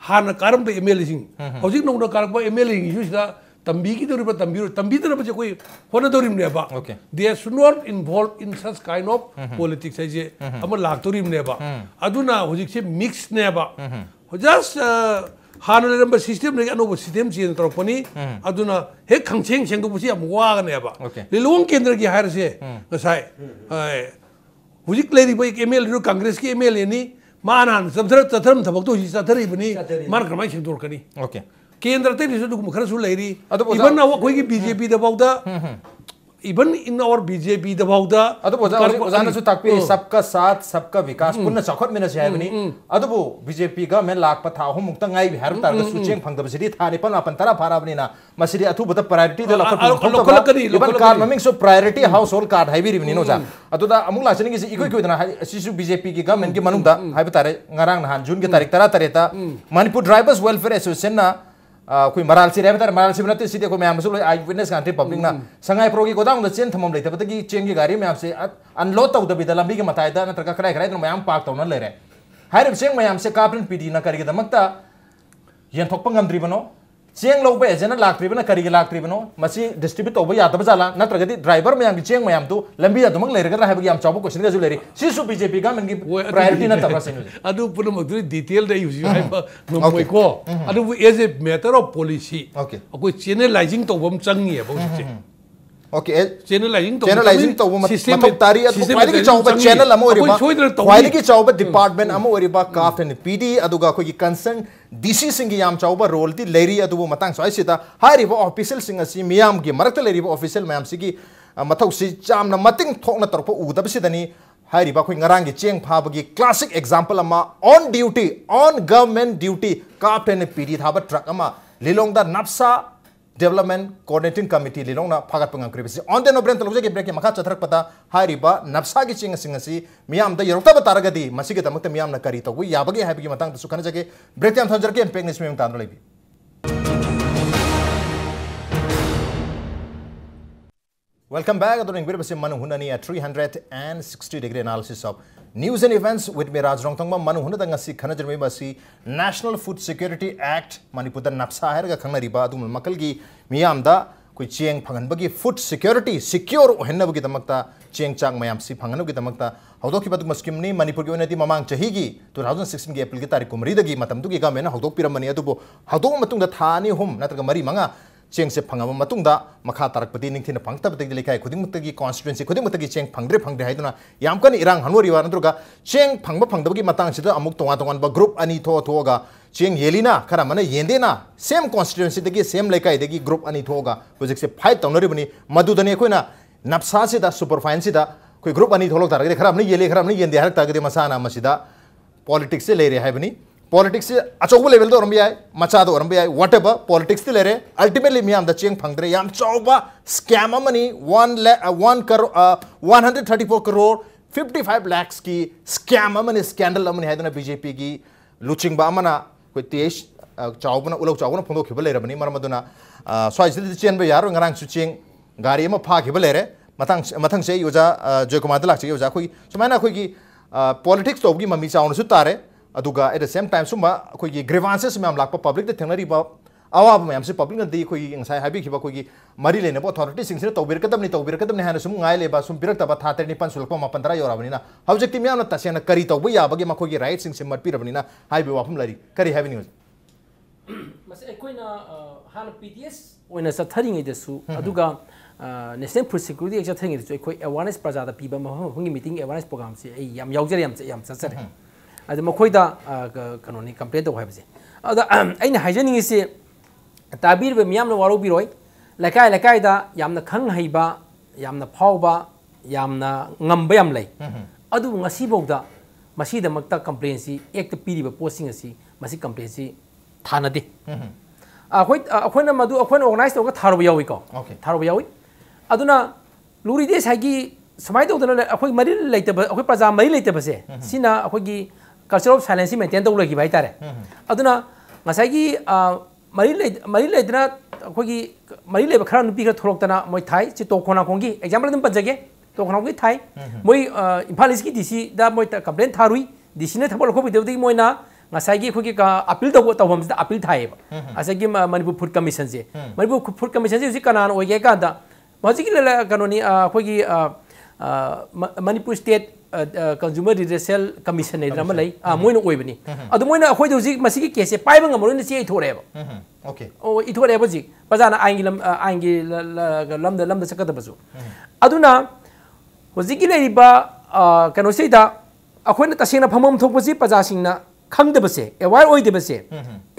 हाना कारम पे MLA Singh हौजिक नौना कारम पे MLA Singh युसिदा तंबी की दोरी पर तंबी तो ना बच्चे कोई होना दोरी में बा they should not involved in such kind of politics है जे हम लाख दोरी में बा अदुना हौजिक से mix ने बा just हाना ले रंबर system ने अनुभव system चीज़ तरफ पनी अदुना हे खंगचेंग चेंग तो बच्चे हम वाग ने बा लिलोंग केंद्र की हायर से नसाई हौजिक ले रही भाई MLA कांग्रेस की MLA नहीं मानान सबथर तथरम थबक तो हिसाथरी बनी मान क्रमाई सिंदूर कनी ओके केंद्र ते रिसो दुम खरसु लेरी इवन ना कोई की बीजेपी दबाउदा इवन इन और बीजेपी दबाउदा अदबो जाना सु ताकपि सबका साथ सबका विकास पुनः चखत मेना छै बनी अदबो बीजेपी गा में लाख पथा हो मुक्ता ngai बिहार तार ग सुचेंग फंगदब सिदी थाने पन अपन तरा फारा बनी ना मसिदी अथु बत प्रायोरिटी द लखत इवन कार ममिंग सो प्रायोरिटी हाउस होल्ड कार्ड हाइबी रिबनी नो जा अदुदा अमुक लाचनी गिसी इकोइ कोइदना सिसु बीजेपी की गवर्नमेंट की मनुंग दा हाइब तारे ngarang nahan जून के तारीख 13 ता मणिपुर ड्राइवर्स वेलफेयर एसोसिएशन ना कोई मराल से रहता है मराल से बनते सीधे कोई मैं हमसे लोग आई विटनेस कांटे पब्लिक ना संगाई प्रोगी गोदाम द चेन थमम लेते पता कि चेन की गाड़ी में आपसे अनलोड तो उधर लंबी के मतायदा न तरका कराई तो मैं हम पार्क तो न ले रहे हायर चेंग मैं हमसे कापन पीडी न करेगी दमकता ये थोपंग हम द्रिबनो चेंग लोग पे जना लाख त्रिबना करेगी लाख त्रिबनो मसी डिस्ट्रीब्यूट तो या तब जाला न तरगति ड्राइवर में हम चेंग मैं हम तो लंबी दमक ले रहा है हम चाबो क्वेश्चन का जो ले रही सिसु बीजेपी का मनकी प्रायोरिटी न तब से अदु पुन मगदुरी डिटेल दे यूज है नमोय को अदु as a matter of policy okay कोई चैनलाइजिंग तो बम चंगी है बहुत ओके चैनलाइजिंग तो मतलब तारी क्वालिटी की चाव चैनल अमो रिबा क्वालिटी की चाव डिपार्टमेंट अमो रिबा काफ एंड पीडी अदुगा कोई कंसर्न डीसी सिंह याम चाव रोल ती लेरी अदुबो मतंग सो आइसिता हारिबो ऑफिशियल सिंह असि मियाम की मरक लेरिबो ऑफिशियल मैम सिगी मथौ सि चामना मतिंग थोकना तरपो उदब सिदनी हारिबा कोई ngarang की चेंग फाबगी क्लासिक एग्जांपल अमा on duty on government duty CAF and PD थाबा ट्रक अमा लिलोंग दा नफसा डेवलपमेंट कोऑर्डिनेटिंग कमिटी लिलोंगना फागत पंगम क्रिबसी ऑन द नोब्रेन तलुजे के ब्रेक के मखा चथरक पता हारिबा नफसा की चिंग सिंगसी मियाम द यरोता बतारगदी मसी के तमक मियाम न करी तो याबगे हाबगी मतंग सुखन जगे ब्रेक टाइम थंजर के इम्पैक्ट निस में तान लेबी वेलकम बैक अदोनिंग बिर बसे मनु हुननी 360 degree analysis of news and events with me Raj Rongthongbam मनु हुन दंगसी खनजरमे बसी national food security act Manipur द नफसा हैरगा खंगनरिबा दुम मकल की मियाम दा कोई चेंग फंगनबगी फूड सिक्योरिटी सिक्योर ओहनबगी दमकता चेंग चांग मयाम सि फंगनबगी दमकता हौदोकी बदुम स्कीम नि मणिपुर की ओनदी ममांग चहीगी 2016 की अप्रैल की तारीख कुमरी दगी मतम दुगी गवर्नमेंट हौदोक पिरमनी अदुबो हौदोक मतुंग द थानी हुम नत्रग मरी मंगा चेंग से फंगम मतुंगदा मखा तारकपति निंथिन फंगतबतगी लेखाय खुदिंगमतगी कॉन्स्टिट्यूएंसी खुदिंगमतगी चेंग फंगद्रे हाइदुना यामकन इरांग हनवरिवा नद्रुगा चेंग फंगबगी मतंग सिदा अमुक तोंगा ग्रुप अनि थोगा चेंग येलिना खरा मन येंदेना सेम कॉन्स्टिट्यूएंसी दगी सेम लेखाय दगी ग्रुप अनि थोगा प्रोजेक्ट से फाइट तौनरिबनी मदुदने कोइना नफसा सिदा सुपरफाइन सिदा कोई ग्रुप अनि थोलक तारगदे खरा मन येले खरा मन येंदे हरक तारगदे मसाना मसिदा पॉलिटिक्स से ले रे हाइबनी पॉलिटिक्स से अचौब लेवल तो रंबी आए मचा तो रंबी आए वट एवर पॉलिटिक्स से ले रहे अल्टीमेटली मियाम द चेंग फंगद्रे याम चौबा स्कैम मनी 134 करोड़ 55 लाख की स्कैम मनी स्कैंडल मनी है ना बीजेपी की लुचिंग बामना कोई तेज चौबना उलग चौबना फोंदो खिबल ले रबनी मरमदुना स्वाइस चेन बे यारो ngarang सुचिंग गाड़ी में फा खिबल ले रहे मथंग से योजा जयकुमार लाख योजा कोई सुमाना कोई की पॉलिटिक्स तो मम्मी चाउन सु तारे अदुगा एट द सेम टाइम सुमा कोई ग्रीवांसेस में हम लाख पब्लिक द थेंगनरिबा अवाब मैम से पब्लिक नदी कोई इंसाई हाबी खिबा कोई मरी लेने अथॉरिटी सिंह तौबिरकदमनी है सुम गाय लेबा सुम पिरक्तबा था 3 सुलप 15 योराबनीना हौजक्ति म्यामना तसेना करी तौब याबगे मखोगी राइट सिंह से मरपिरबनीना हाइबे वाफम लरी करी हाइबे न्यूज मसे अखोइना हान पीटीएस ओइना चथरिङैदसु अदुगा नेशनल फूड सिक्योरिटी एक्ट चथरिङैदसु अखोइ अवेयरनेस प्रजादा पीबा मफमफंगी मीटिंग अवेयरनेस प्रोग्राम से आई याम यावजरे याम चचरे अदु मखोइदा कनोनी कंप्लेंट तो हाइबसे अदा अइना हाइजनिङिसे ताबीरबे मियामना वारोबिरोय लकाय लकायदा यामना खंग हइबा यामना फावबा यामना ngamba yam lay adu ngasi bawda masida makta complaint si ek piriba posting asi masi complaint si thanade akhoi madu akhoi organize to tharob yawi ko tharob yawi aduna luri de sagi samai to dana akhoi mari leite ba akhoi praja mari leite ba se sina akhoi gi culture of silence maintain to lagi bai tare aduna ngasai gi mari leitna akhoi gi mari leba khara nupi khara thorok tana moi thai chi to khona kongi example dum pajage तो खनाव की Thai मोई इम्फाल इसकी DC दा मोई complaint थारुई DC ने थबल खो बिदेवदी Moina ngसाइगी खोगी का appeal तो तवम से अपील थाइब असेगी मणिपुर फूड कमीशन से मणिपुर फूड कमीशन से उसी कनान ओगे कादा मजिकी कनोनी खोगी Manipur state consumer redressal commission ने नमा लई मोइना ओइबनी अदु मोइना अखोइ दोजी मसिगी केस पाइबा ngमरोन से इथोरेब ओके ओ इथोरेब जी बजाना आंगी लमदा सकदबसु अदुना होजिकी लेरिबा कनोसेदा अखोइना तसेना फमम थोपसी प्रजासिंगना खंगदबसे एवार ओइदबसे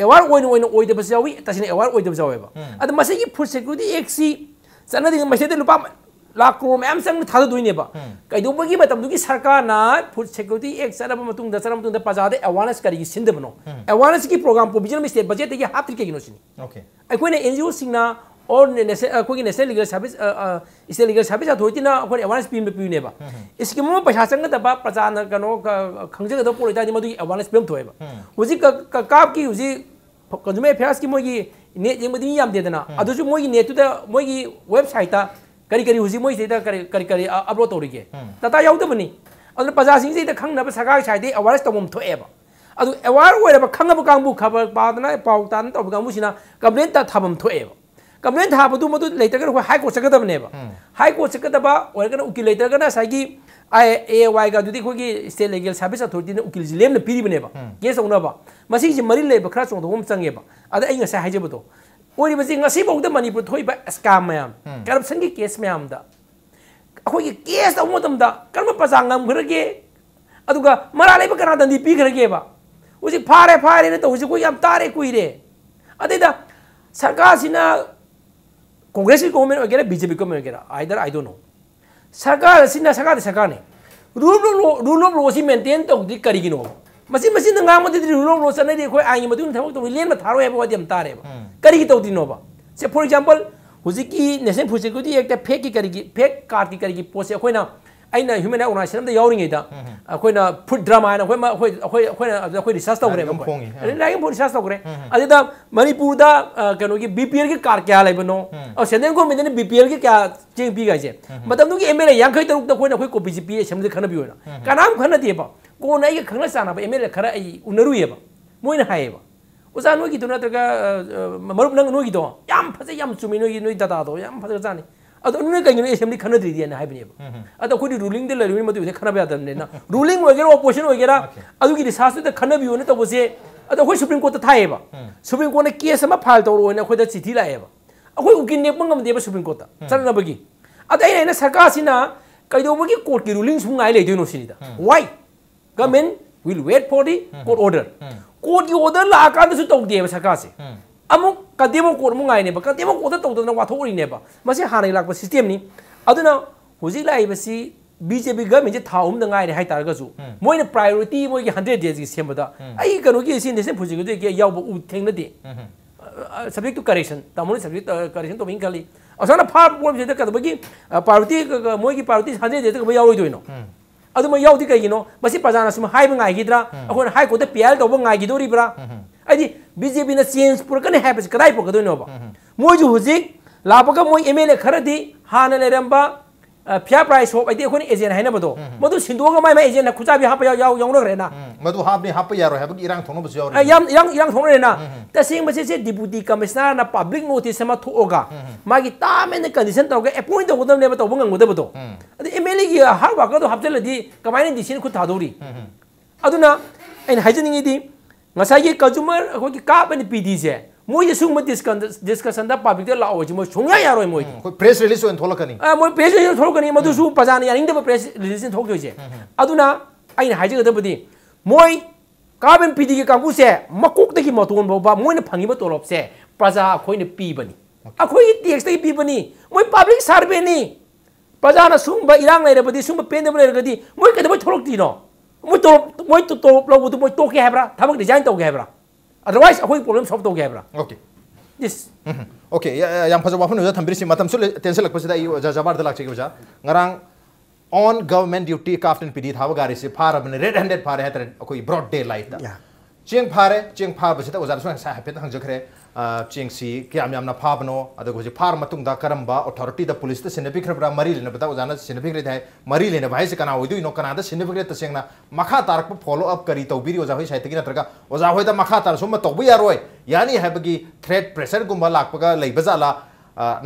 एवार ओइन ओइदबसे यावी तसेना एवार ओइदबसे यावेबा अद मसेगी फूड सिक्योरिटी एक्ट सी सनदिंग मसेदे लुपा लाख करोड़ मैम संग थादा दुइनेबा कइदोबगी मतमदुगी सरकारना फूड सिक्योरिटी एक्ट सनबा मतुंग प्रजादे अवेयरनेस करिगी सिंदबनो अवेयरनेस की प्रोग्राम प्रोविजन में स्टेट बजट के हाथ के गिनोसिनी ओके अखोइना एनजीओ सिंगना और national legal service state legal service authority ना अखोइ अवेयरनेस पीनेबा इसकी मो पैसा चंगदबा प्रजाना कनो खंगजगदो पोलिटादी मदुगी अवेयरनेस पीम थोएबा हुजी काप की हुजी कंज्यूमर अफेयर्स की मोगी नेट यमदी याम देदना अदुसु मोगी नेट तुदा मोगी वेबसाइट ता करी करी हुजी मोई सेदा करी अपलोड तौरिगे तता याउदबनी अदु प्रजासिंग सेदा खंगनबा सरकार साइडे अवेयरनेस तमम थोएबा अदु अवेयर ओइरबा खंगबा कांगबु खबर पादना पाउतान तब कांगबुसिना कंप्लेंट ता थाबम थोएबा कंप्लेंट थाबदु मदु लेटर हाई कोर्ट सकदबनेबा हाई कोर्ट सकदबा ओरगना उकिल लेटर साइगी AAY का दुदी खोगी स्टेट लीगल सर्विस अथॉरिटी ने उकिल लेम न पीरिबनेबा केस औनबा मसी जे मरि लेबा खरा चोंदोम चंगेबा अदा आई ngasa हाइजबदो ओरि बसी ngasi बौदा मणिपुर थोइबा स्कैम मयाम करप्शन की केस मयाम दा अखोगी केस औमदम दा कर्म पजांगम घरगे अदुगा मरा लेबा कना दंदी पी घरगेबा उसी फारे ने तो उसी कोई याम तारे कुइरे अदेदा सरकार सिना कांग्रेस की गवर्नमेंट वगैरह बीजेपी गवर्नमेंट वगैरह आइदर आई डोंट नो सरकार ने रूल ऑफ लॉ से मेंटेन तौदी करिगिनो मसी नंगाम रूल ऑफ लॉ चने अखोइ आइनि मदुन थबक तो लेन थारो है बदी हम तारे करिगी तौदिनोबा से फॉर एग्जांपल हुजिकी national food security act fake की करिगी फेक कार्ड की करिगी पोसे अखोइना अइना ह्यूमन राइट ऑर्गेनाइजेशन दा यावरिङैदा अखोइना फूड ड्रामा ना अखोइ रिसर्च तौरे लाइक फूड रिसर्च तौरे अदिदा मणिपुर दा कनो की बीपीएल की कार्ड क्या लेबनो और सेंट्रल गवर्नमेंट ने बीपीएल की क्या चेंग पी गाइसे मतम की एमएलए यांखै तरुक दा अखोइ कॉपी जी पी एसएम खनबी होना कनाम खनदेबा कोन आई खंगला साना एमएलए खरा आई उनरुयेबा मोइना हायेबा उजा नोगी तो नत्रगा मरुप नंग नोगी तो याम फजे याम चुमी नोगी दादा तो याम फजे जाने अद उन्ने कहीं एसेंबली खनद्री ना हाइबनेबा अद अखोइ रूलिंग दे लरिमि मदु से खनबा यादने ना रूलिंग वगैरह ऑपोजिशन वगैरह अदुगी रिसर्च दे खनबियो ने तबसे अद अखोइ सुप्रीम कोर्ट थाएबा सुप्रीम कोर्ट ने केस अमा फाइल तौरो ने अखोइ दा चिठी लाएबा अखोइ उकिन ने पंगम देबा सुप्रीम कोर्ट चलनबगी अद आइना सरकार सिना कइदोबगी कोर्ट की रूलिंग सुंगाइ लेदिनो सिनिदा why government will wait for the court order court की ऑर्डर लाकान सु तौदेबा सरकार से अमुक कदेमो कोर्ट मुंगाइनेबा कदेमो कोर्ट तौदना वाथोरिनेबा मसे हानै लाकबा सिस्टम नि अदुना हुजि लाइबसी बीजेपी गवर्नमेंट जे थाउम द गाइने हाइ तारगसु मोइना प्रायोरिटी मोइ 100 डेज की सेमबदा आई कनो की सिन देसे फुजिगु जे याव उ थेंगनदे सब्जेक्ट टू करेक्शन तमोन सब्जेक्ट करेक्शन तो बिंगली असना फार पोम जे कदबगी प्रायोरिटी मोइ की प्रायोरिटी 100 डेज क याव दोइनो अदुमा यावदि कइगिनो मसे प्रजाना सुम हाइब गाइगिद्रा अखोन हाइ कोर्ट पीएल तोब गाइगिदोरिब्रा अदि बीजेपी ने चेंज पुरकने हाइबस कदाइ पुरकदोइनोबा मोइ जु हुजिक लापका मोइ एमएलए खरदि हाना लेरंबा फेयर प्राइस शॉप आइते अखोनी एजेंट है ना बदो मधु सिंदोग माय एजेंट ना खुचा भी हाप याव रे ना मधु हाप ने हाप यारो है बग इरांग थोनो बस याव इरांग थोनो रे ना तसिंग मसे से डिप्यूटी कमिश्नर ना पब्लिक नोटिस मा थोगा मागी तामेन कंडीशन तोगे अपॉइंट तो गदम ने बतो बंग गदम बतो अदे एमएलए की हार वाका तो हाप चलदी कमाइन डिसीजन खुद थादोरी अदुना इन हाइजनिंग दी ngसाई कंज्यूमर अखोगी कापन पीडी से मोई सुंग डिस्कशन दा पब्लिक दा लाओ जी मोई सुंगा यारो मोई कोई प्रेस रिलीज होन थोलकनी मोई प्रेस रिलीज थोलकनी मधु सु पजान यानिंग द प्रेस रिलीज थोक जोजे अदुना आइन हाइजग दबदी मोई काबन पीडी के कांगु से मकोक दगी मतोन बोबा मोइन फंगिबा तोलप से प्रजा खोइन पीबनी अखोई टैक्स दगी पीबनी मोई पब्लिक सर्वे नी प्रजा ना सुंग इरांग लेरबदी सुंग पेंदब लेरगदी मोई कदब थोलक दिनो मोई तो लोबु मोई टोके हैब्रा थबक डिजाइन तोके हैब्रा otherwise अखोई प्रॉब्लम सॉल्व तोगे हैब्रा ओके दिस ओके याम फजो वाफन उजा थंबिरसी मतम सुल टेंशन लक पसिदा इ जबार दलाक चेक उजा ngarang on government duty captain pidi thawa gari se phar abne red handed phar heter अखोई broad day light da cheng phar बसिदा उजा सुन सा हैपेत हंग जखरे चेंग सी क्याम यामना फाबनो अदो गोजे फार मतुंग दा करंबा अथॉरिटी दा पुलिस दा सिनेपिक खबरा मरी लेना बता उजाना सिनेपिक रे थाय मरी लेना भाई से कना होइदु इनो कना दा सिनेपिक रे तसेंगना मखा तारक फॉलो अप करी तौबिरी ओजा होय साइतगी नत्रगा ओजा होय दा मखा तार सुम तौबु यारोय यानी हैबगी थ्रेट प्रेशर गुम्बा लाकपगा लैबजाला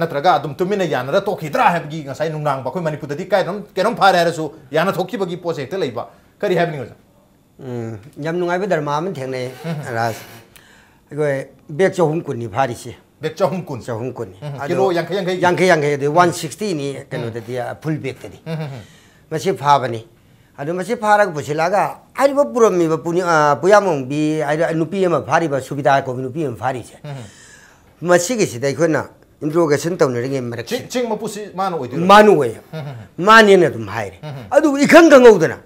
नत्रगा अदुम तुमिना यानरा तोखिद्रा हैबगी ngसाई नुंगनांग बा कोय मणिपुर दि कायरम केरम फार हैरसु याना थोखिबगी प्रोजेक्ट लैबा करी हैबनी ओजा यम नुंगाइबे धर्मा मन थेंने राज बेग चहुम कुनी फारी से बेग चहुम कुनी किलो यांखे दे 160 नि कनो दे फुल बेग तदी मसे फाबनी अदु मसे फारक बुसिलागा आइबो पुरमी बा पुयामों बी आइ नुपी एमा फारी बा सुविधा को नुपी एमा फारी से मसे के सिदा इखोना इंट्रोगेशन तौन रे मरक चिंग मपुसी मानु ओय माने ने तुम हाइरे अदु इखंग गंगौदना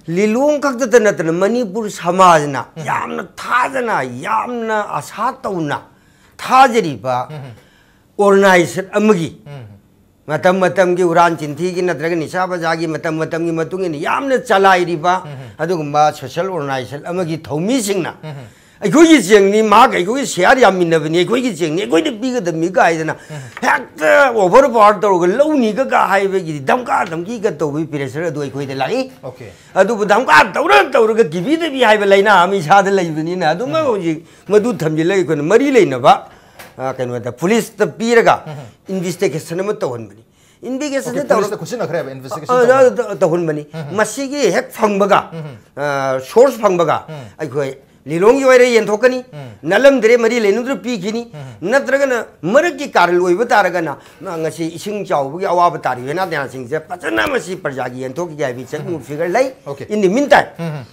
लिलोंग कक्तत नतन मणिपुर समाजना यामना थाजना यामना आशा तौना थाजरीबा ऑर्गेनाइजेशन अमगी मतम की उरान चिंथी की नत्रग निशा बजागी मतम की मतुंग इन यामना चलाइरिबा अदुगुम्बा सोशल ऑर्गेनाइजेशन अमगी थौमी सिंगना अखोई जेंगनी माग अखोई शेयर यामिनबनी अखोई जेंगनी अखोई पीगदमी गाइदना हेक्ट ओवर पावर तौग लौनी का हाइबगी धमकी का तौबी प्रेशर अदु अखोई दे लाई ओके अदु धमका तौरग गिबी दे भी हाइब लेना आमी साद लेबनी ना अदु मौजी मदु थमजि ले कोन मरी लेनबा कनो द पुलिस त पीरगा इन्वेस्टिगेशन म तौहनबनी इन्वेस्टिगेशन तौर खुसिन खरे इन्वेस्टिगेशन तौहनबनी मसीगी हेक फंगबगा सोर्स फंगबगा अखोई लिलोंगी वायरे यंथोकनी नलम दरे मरी लेनुद्र पीखिनी नत्रगन मरक की car लोइब तारगना ngasi ising chawbugi awab tari wena dyan sing je pachana masi parjagi yanthoki gai bi chak figure lai in the meantime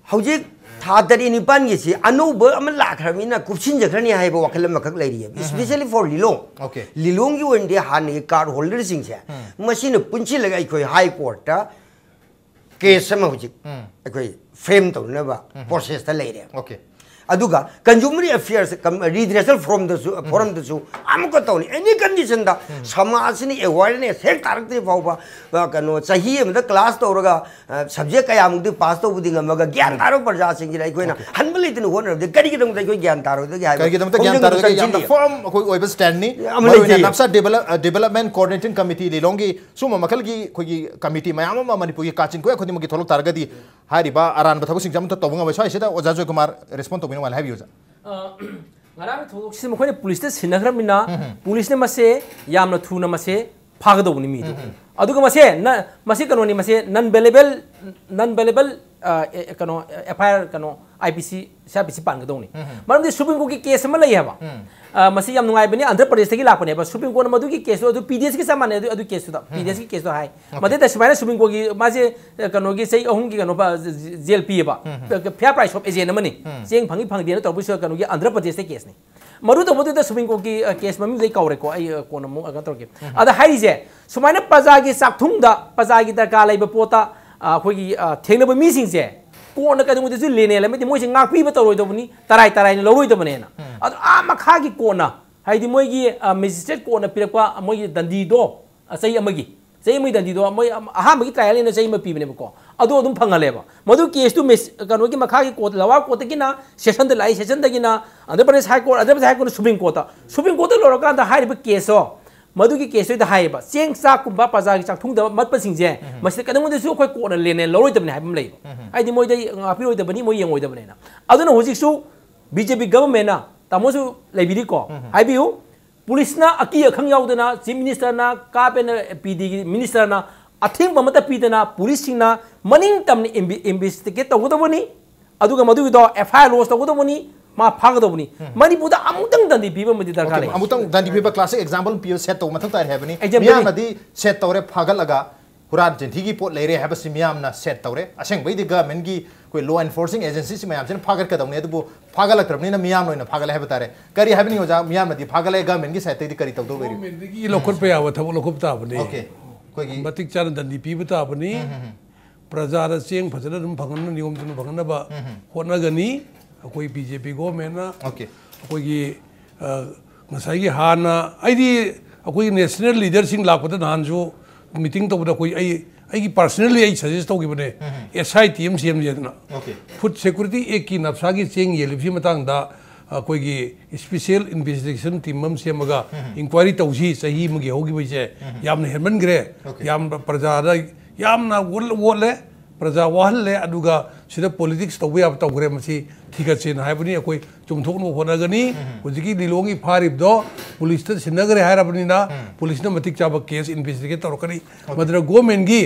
hojik thadari ni pan gi si anuba am la kharmina kupsin jakhrani haiba wakal makak lai ri especially for lilong okay lilong gi wende han gi card holder sing je machine punchi lagai khoi high court ta case ma hojik akoi frame to never process the later okay aduga consumer affairs redressal from the forum the su amko tawni any condition da samaj ni awareness hek tarakte fawba kano sahi am the class tawraga subject kaya mudi pass to budinga maga gyan taro parja sing lai koina hanbali tin honor de kari kidam da koi gyan taro da kari kidam da gyan taro da yam form koi oiba stand ni napsa development coordinating committee lilongi suma makal gi koi committee mayam ma manipur gi kachin ko khodi magi tholok targadi hariba aran ba thago sing jam ta tawunga ba sai sida oja joykumar respond to वाला है भी हो जा ngara thok sim khone police te sinagramina police ne mase yamna thuna mase phagdo ni mi do aduga mase kano ni mase non available kano FIR kano IPC CPC pan ga do ni maram de Supreme Court ki case ma lai haba mase yam nungai bani Andhra Pradesh ki lakone ba Supreme Court madu ki case do PDS ki samane adu case da PDS ki case do hai made da smaina Supreme Court ki mase kano ki sei ahum ki kano ba jail pi ba fair price of agent mani jeng phangi de to bu kano ki Andhra Pradesh te case ni maru to madu da Supreme Court ki case mami dei kaure ko ai ko na mo aga to ki ada hai je sumaina paja ki sakthung da paja ki da ka lai ba pota khoi ki thengna ba mi sing je को न कदम उदे लेने ले मते मोइ ngak pi ba tawroi do buni tarai ni loroi do bane na adu a makha gi ko na haidi moi gi magistrate ko na pirakwa moi gi dandi do sei amagi sei moi dandi do moi aha magi trial ne sei ma pi bane ko adu adum phangale ba madu case to miss kano gi makha gi ko lawa ko te gi na session de lai session de gi na Andhra Pradesh High Court Supreme Court loro ka da hai ba case o मधुगी case द हाइबा चेंग चा कुंबा प्रजा की चाथुंग the मत pushing जे मसिद कदम दसु अखोय कोन लेने लरोय दबने हाइबम लई आइदि मोय दई आपिरोय दबनी मोय यंगोय दबने ना अदुना होजिक सु बीजेपी गवर्नमेंट ना तामोसु लेबिरी को हाइबियु पुलिस ना अकी अखंग याउदना चीफ मिनिस्टर ना काबेन पीडी मिनिस्टर ना अथिंग बमता पीदना पुलिस सिंगना मनिंग तमने इन्वेस्टिगेट तगदबनी अदुगा मधुगिदो एफआईआर लॉस तगदबनी मा फागदबनी मणिपुरदा अमुतंग दंदी पीबा मदि दरकार ले अमुतंग दंदी पीबा क्लासिक एग्जांपल पियो सेट तो मथं तार हेबनी मियाम नदी सेट तौरे फागलगा हुरान जेंथीगी पोट लेरे हेबसि मियाम ना सेट तौरे असेंग बैदि गवर्नमेंट की कोई लॉ एनफोर्सिंग एजेंसी से मियाम से फागल कदमने अदुबो फागलत्रबनी ना मियाम लोइना फागल हेब तारे करी हेबनी ओजा मियाम नदी फागल गवर्नमेंट की साइड ते करी तौदो बेरी गवर्नमेंट की लोकल पे आव थबो लोकप ताबनी ओके कोई मतिक चार दंदी पीबा ताबनी प्रजा दा चेंग फजन दum फंगन नियम तुन फंगन बा होनगनी कोई बीजेपी गवर्नमेंट ना ओके कोई ngसाई हाना आइदी कोई नेशनल लीडर सिंग लापदा नानजो मीटिंग तौबदा कोई आई पर्सनली आई सजेस्ट तौगिबने एसआईटी एम सीएम जेदना ओके फूड सिक्योरिटी एक की नफसा की चेंग येलिफी मतंगदा कोई स्पेशल इन्वेस्टिगेशन टीम हम सेमगा इंक्वायरी तौसी सही मगे होगी बइसे यामने हेरमनग्रे याम प्रजा यामना वोले प्रजा वाहले अदुगा सिदा पॉलिटिक्स तौबे अब तौग्रे मसी थिगचेन हाइबनी कोई चुमथोकनो होनगनी हुजिकी दिलोंगी फारिबदो पुलिस त सिनगरे हायरबनीना पुलिस न मतिक चाबा केस इन्वेस्टिगेट तौरकनी मदर गवर्नमेंट की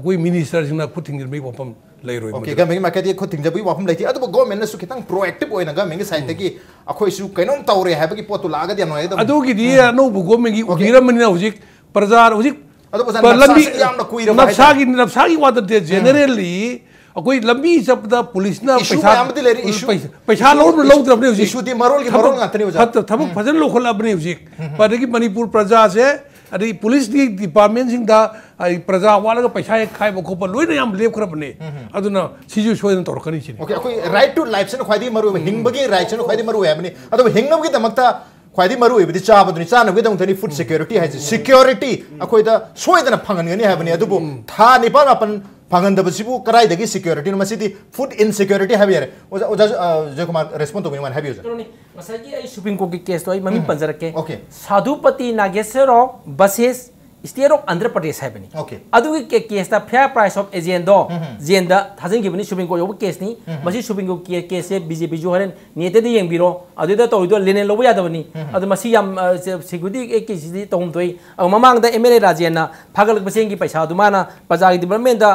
कोई मिनिस्टर सिंगना खुथिंगिरबी वफम लेरोय ओके गवर्नमेंट मार्केट खुथिंगबी वफम लेति अदुबो गवर्नमेंट न सु खितंग प्रोएक्टिव ओइना गवर्नमेंट की साइड तकी अखोय सु कैनोम तौरे हाइबकी पोतु लागद यानो एकदम अदुगी दी नो गवर्नमेंट की उगिरमनिना हुजिक प्रजा हुजिक नफसा की वादते जेनरली कोई लंबी चपदा पुलिस ना पैसा लौद्रबने हुजिक इशू दी मरोल की मरोल गातने हो जा थबक फजन लोखलबने हुजिक पर की मणिपुर प्रजा से अदि पुलिस दी डिपार्टमेंट सिंग दा प्रजा वाला पैसा खाय बखोप लोइना याम लेब खरबने अदुना सिजु सोयन तोरकनी छिने ओके कोई राइट टू लाइफ से खायदी मरु हिंगबगी राइट से खायदी मरु हेबनी अदो हिंगनबगी दमकता खायदी मरु हेबदी चाबदुनी चानबगी दमथनि फूड सिक्योरिटी हाइजे सिक्योरिटी अखोइदा सोयदना फंगनगनी हेबनी अदुबो था निपान अपन फंगनदबसिबु कराइदगी सिक्योरिटी मसिदी फूड इनसिक्योरिटी हाबियारे ओजा जयकुमार रेस्पोंड तो मिमान हाबियो मसागी आई सुप्रीम कोर्ट की केस तो आई मम्मी पंजरके okay Sadhupati Nageswararao versus state of Andhra Pradesh है बनी ओके अदुगी के केस ता फेयर प्राइस ऑफ एजेंडो जेंदा थाजन गिबनी सुप्रीम कोर्ट योब केस नी मसी सुप्रीम कोर्ट की केस से बीजेपी जो हरन नेते दे यंगबिरो अदुदा तोइदो लेने लोबो यादबनी अदु मसी याम सिक्योरिटी एक केस दी तोम तोई ममांग दा एमएलए राजेना फागल बसेंगी पैसा दुमाना प्रजा की डिपार्टमेंट दा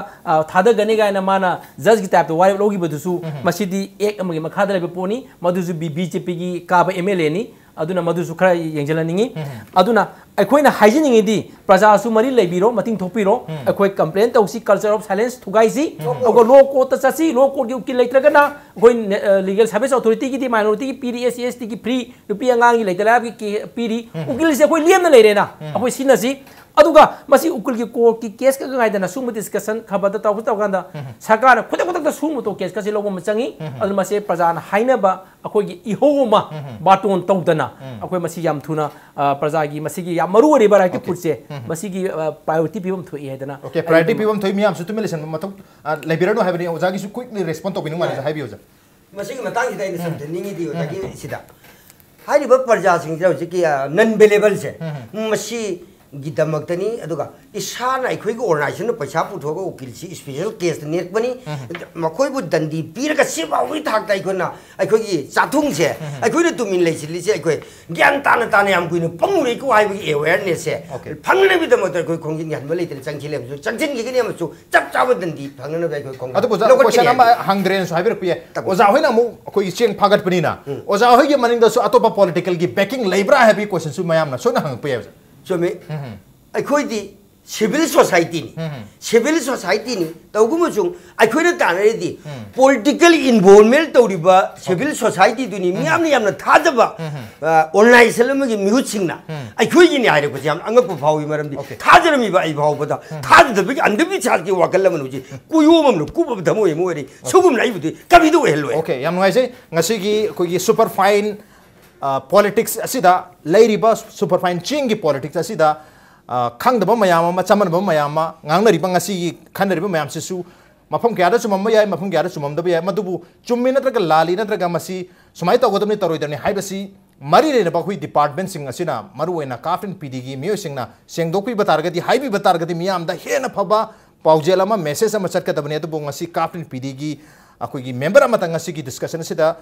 थादा गने गायना माना जज की टाइप तो वाइ लोगी बदुसु मसीदी एक अमगे मखादा लेबे पोनी मदुसु बीजेपी की काब एमएलए नी अदुना मधुसु खरा यंजलनिंगी अदुना अखोइना हाइजिनिंगदी प्रजासु मरी लेबिरो मतिंग थोपिरो अखोइ कंप्लेन तौसी कल्चर ऑफ साइलेंस थुगाइसी ओगो लो कोर्ट तससी लो कोर्ट की उकिल लेत्रगना अखोइ लीगल सर्विस अथॉरिटी की माइनॉरिटी की पीरी एससी की फ्री रुपी अंगांगी लेतला की पीरी उकिल से अखोइ लेमना लेरेना अखोइ सिनसी अदुगा मसी उकिल की कोर्ट की केस का गाइदना सुम डिस्कशन खबरदा तौगांदा सरकार खुद सुम तो केस का से लोगो मचंगी अदु मसे प्रजान हाइनबा अखोइ की इहोमा बाटोन तौदना अखोइ मसी याम थुना प्रजा की मसी की याम मरु रेबा राइट पुरसे मसी की प्रायोरिटी पिबम थोइ हेदना ओके प्रायोरिटी पिबम थोइ मियाम सु तुमेलेसन मतौ लेबिरनो हाइबनी ओजागी सु क्विकली रेस्पोंड तोबिनु माने हाइबियो जा मसी की मतांग इदा इन समझनिंगी दी ओजागी सिदा हाइरिबा प्रजा सिंग जे होजिकी नन अवेलेबल से मसी गिदमक्तनी अदुगा इसाना अखोई को ऑर्गेनाइजेशन पैसा पुथोगा उकिल सी स्पेशल केस नेकबनी मखोइबु दंदी पीरगा सिबावी थाकता अखोना अखोई चाथुंग से अखोई तुमिन लेसिली से अखोई ज्ञान ताना ताना याम कुइनो पंगुरे को हाइबगी अवेयरनेस से फंगने बिदमत अखोई खोंगिन हनबा लेते चंगखिले चंगजिन गिगनि अमसु चप चाब दंदी फंगने अखोई खोंग अदु बोजा क्वेश्चन नंबर हंग्रेन सु हाइबर पिए ओजा होइना मु अखोई चेंग फागत पनिना ओजा होइगे मनिंग दसु अतोपा पॉलिटिकल की बैकिंग लेब्रा हैबी क्वेश्चन सु मयाम ना सोना हंग पिए चुमे अखोइदी सिविल सोसाइटी नि तौगुमजुं अखोइना तानरेदी पॉलिटिकल इन्वॉल्वमेंट तौरिबा सिविल सोसाइटी दुनि मियामनि यामना थाजबा ऑर्गेनाइजेशन अमगी मिहुतसिंगना अखोइगी नि हाइरको याम अंगप फावि मरमदि थाजरमिबा आई फावबदा थाजदबि अंदबि चार्ज की वाकल लमनुजी कुयोममनु कुबब धमोय मोरि सुगुम नाइबुदि कबिदो हेलवे ओके याम नोइसे ngasiगी कोगी सुपर फाइन पॉलिटिक्स असिदा लेरिबा सुपर फाइन चिंग की पॉलिटिक्स असिदा खांगदब मयाम चमनब मयाम गांगनरिबा ngasi खनरिबा मयाम सिसु मफम क्यादा चुमम याय मफम क्यादा चुममदब याय मदुबु चुम्मि नत्रगा लाली नत्रगा मसी सुमाय तगदमनि तरोइदरनि हाइबसी mari le na ba khui department sing asina maru ena kafin pd gi myo sing na sengdokpi batargadi haibi batargadi miyam da hena phaba paujela ma message ama chat ka tabne to ngasi kafin pd gi akoi gi member ama tanga si gi discussion sida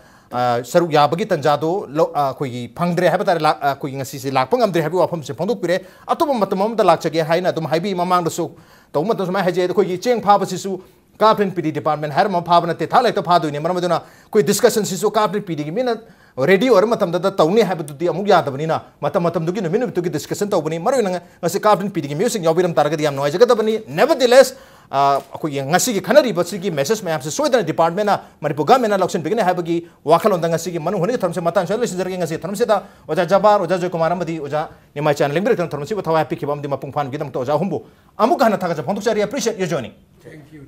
saru ya bagi tanjado akoi gi phangdre ha batar akoi ngasi si lakpang amdre habi wafam se phondok pire atoba matamam da lakchage haina dum haibi mamang da su to matam sama haje akoi gi cheng phaba sisu kafin pd department har ma phaba na te thalai to phadu ni maramaduna koi discussion sisu kafin pd gi mina ready or matam da tawni ha batu amuk ya da bani na matam du gi no minute gi discussion to bani maru na ngasi kafin pd gi music yobiram targadi am noise ga da bani nevertheless akoi ngasi gi khanari basi gi message ma apse soidana department na Manipur government na election begin ha bagi wakhalon da ngasi gi manu hone thamse matan chalo sinjar gi ngasi thamse da oja jabar oja joykumar amadi oja NIMAICHAND lengbre thamse ba thawa pick bam di mapung fan gi dam to oja humbu amuk hana thaga phondok chari appreciate your joining. Thank you.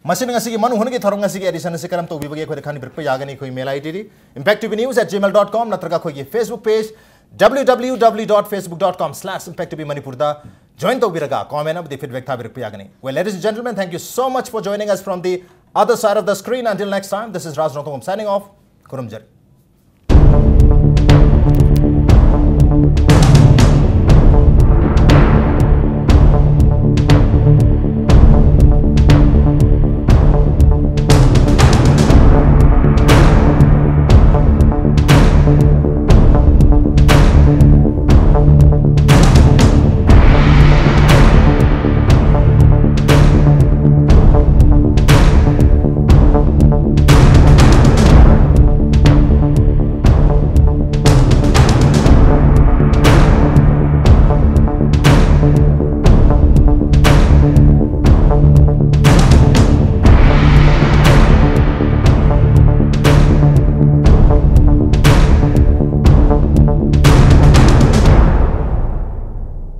Masin ngasi gi manu hone gi thorong ngasi gi edition se karam to bi bagi khoi khani birpe yagani khoi mail id impacttbnews@gmail.com natraga khoi gi Facebook page www.facebook.com/impacttbmanipur da join to biraga comment of the feedback tha birpe yagani. Well, ladies and gentlemen, thank you so much for joining us from the other side of the screen. Until next time, this is Raj Nongthom signing off. Kurumjar.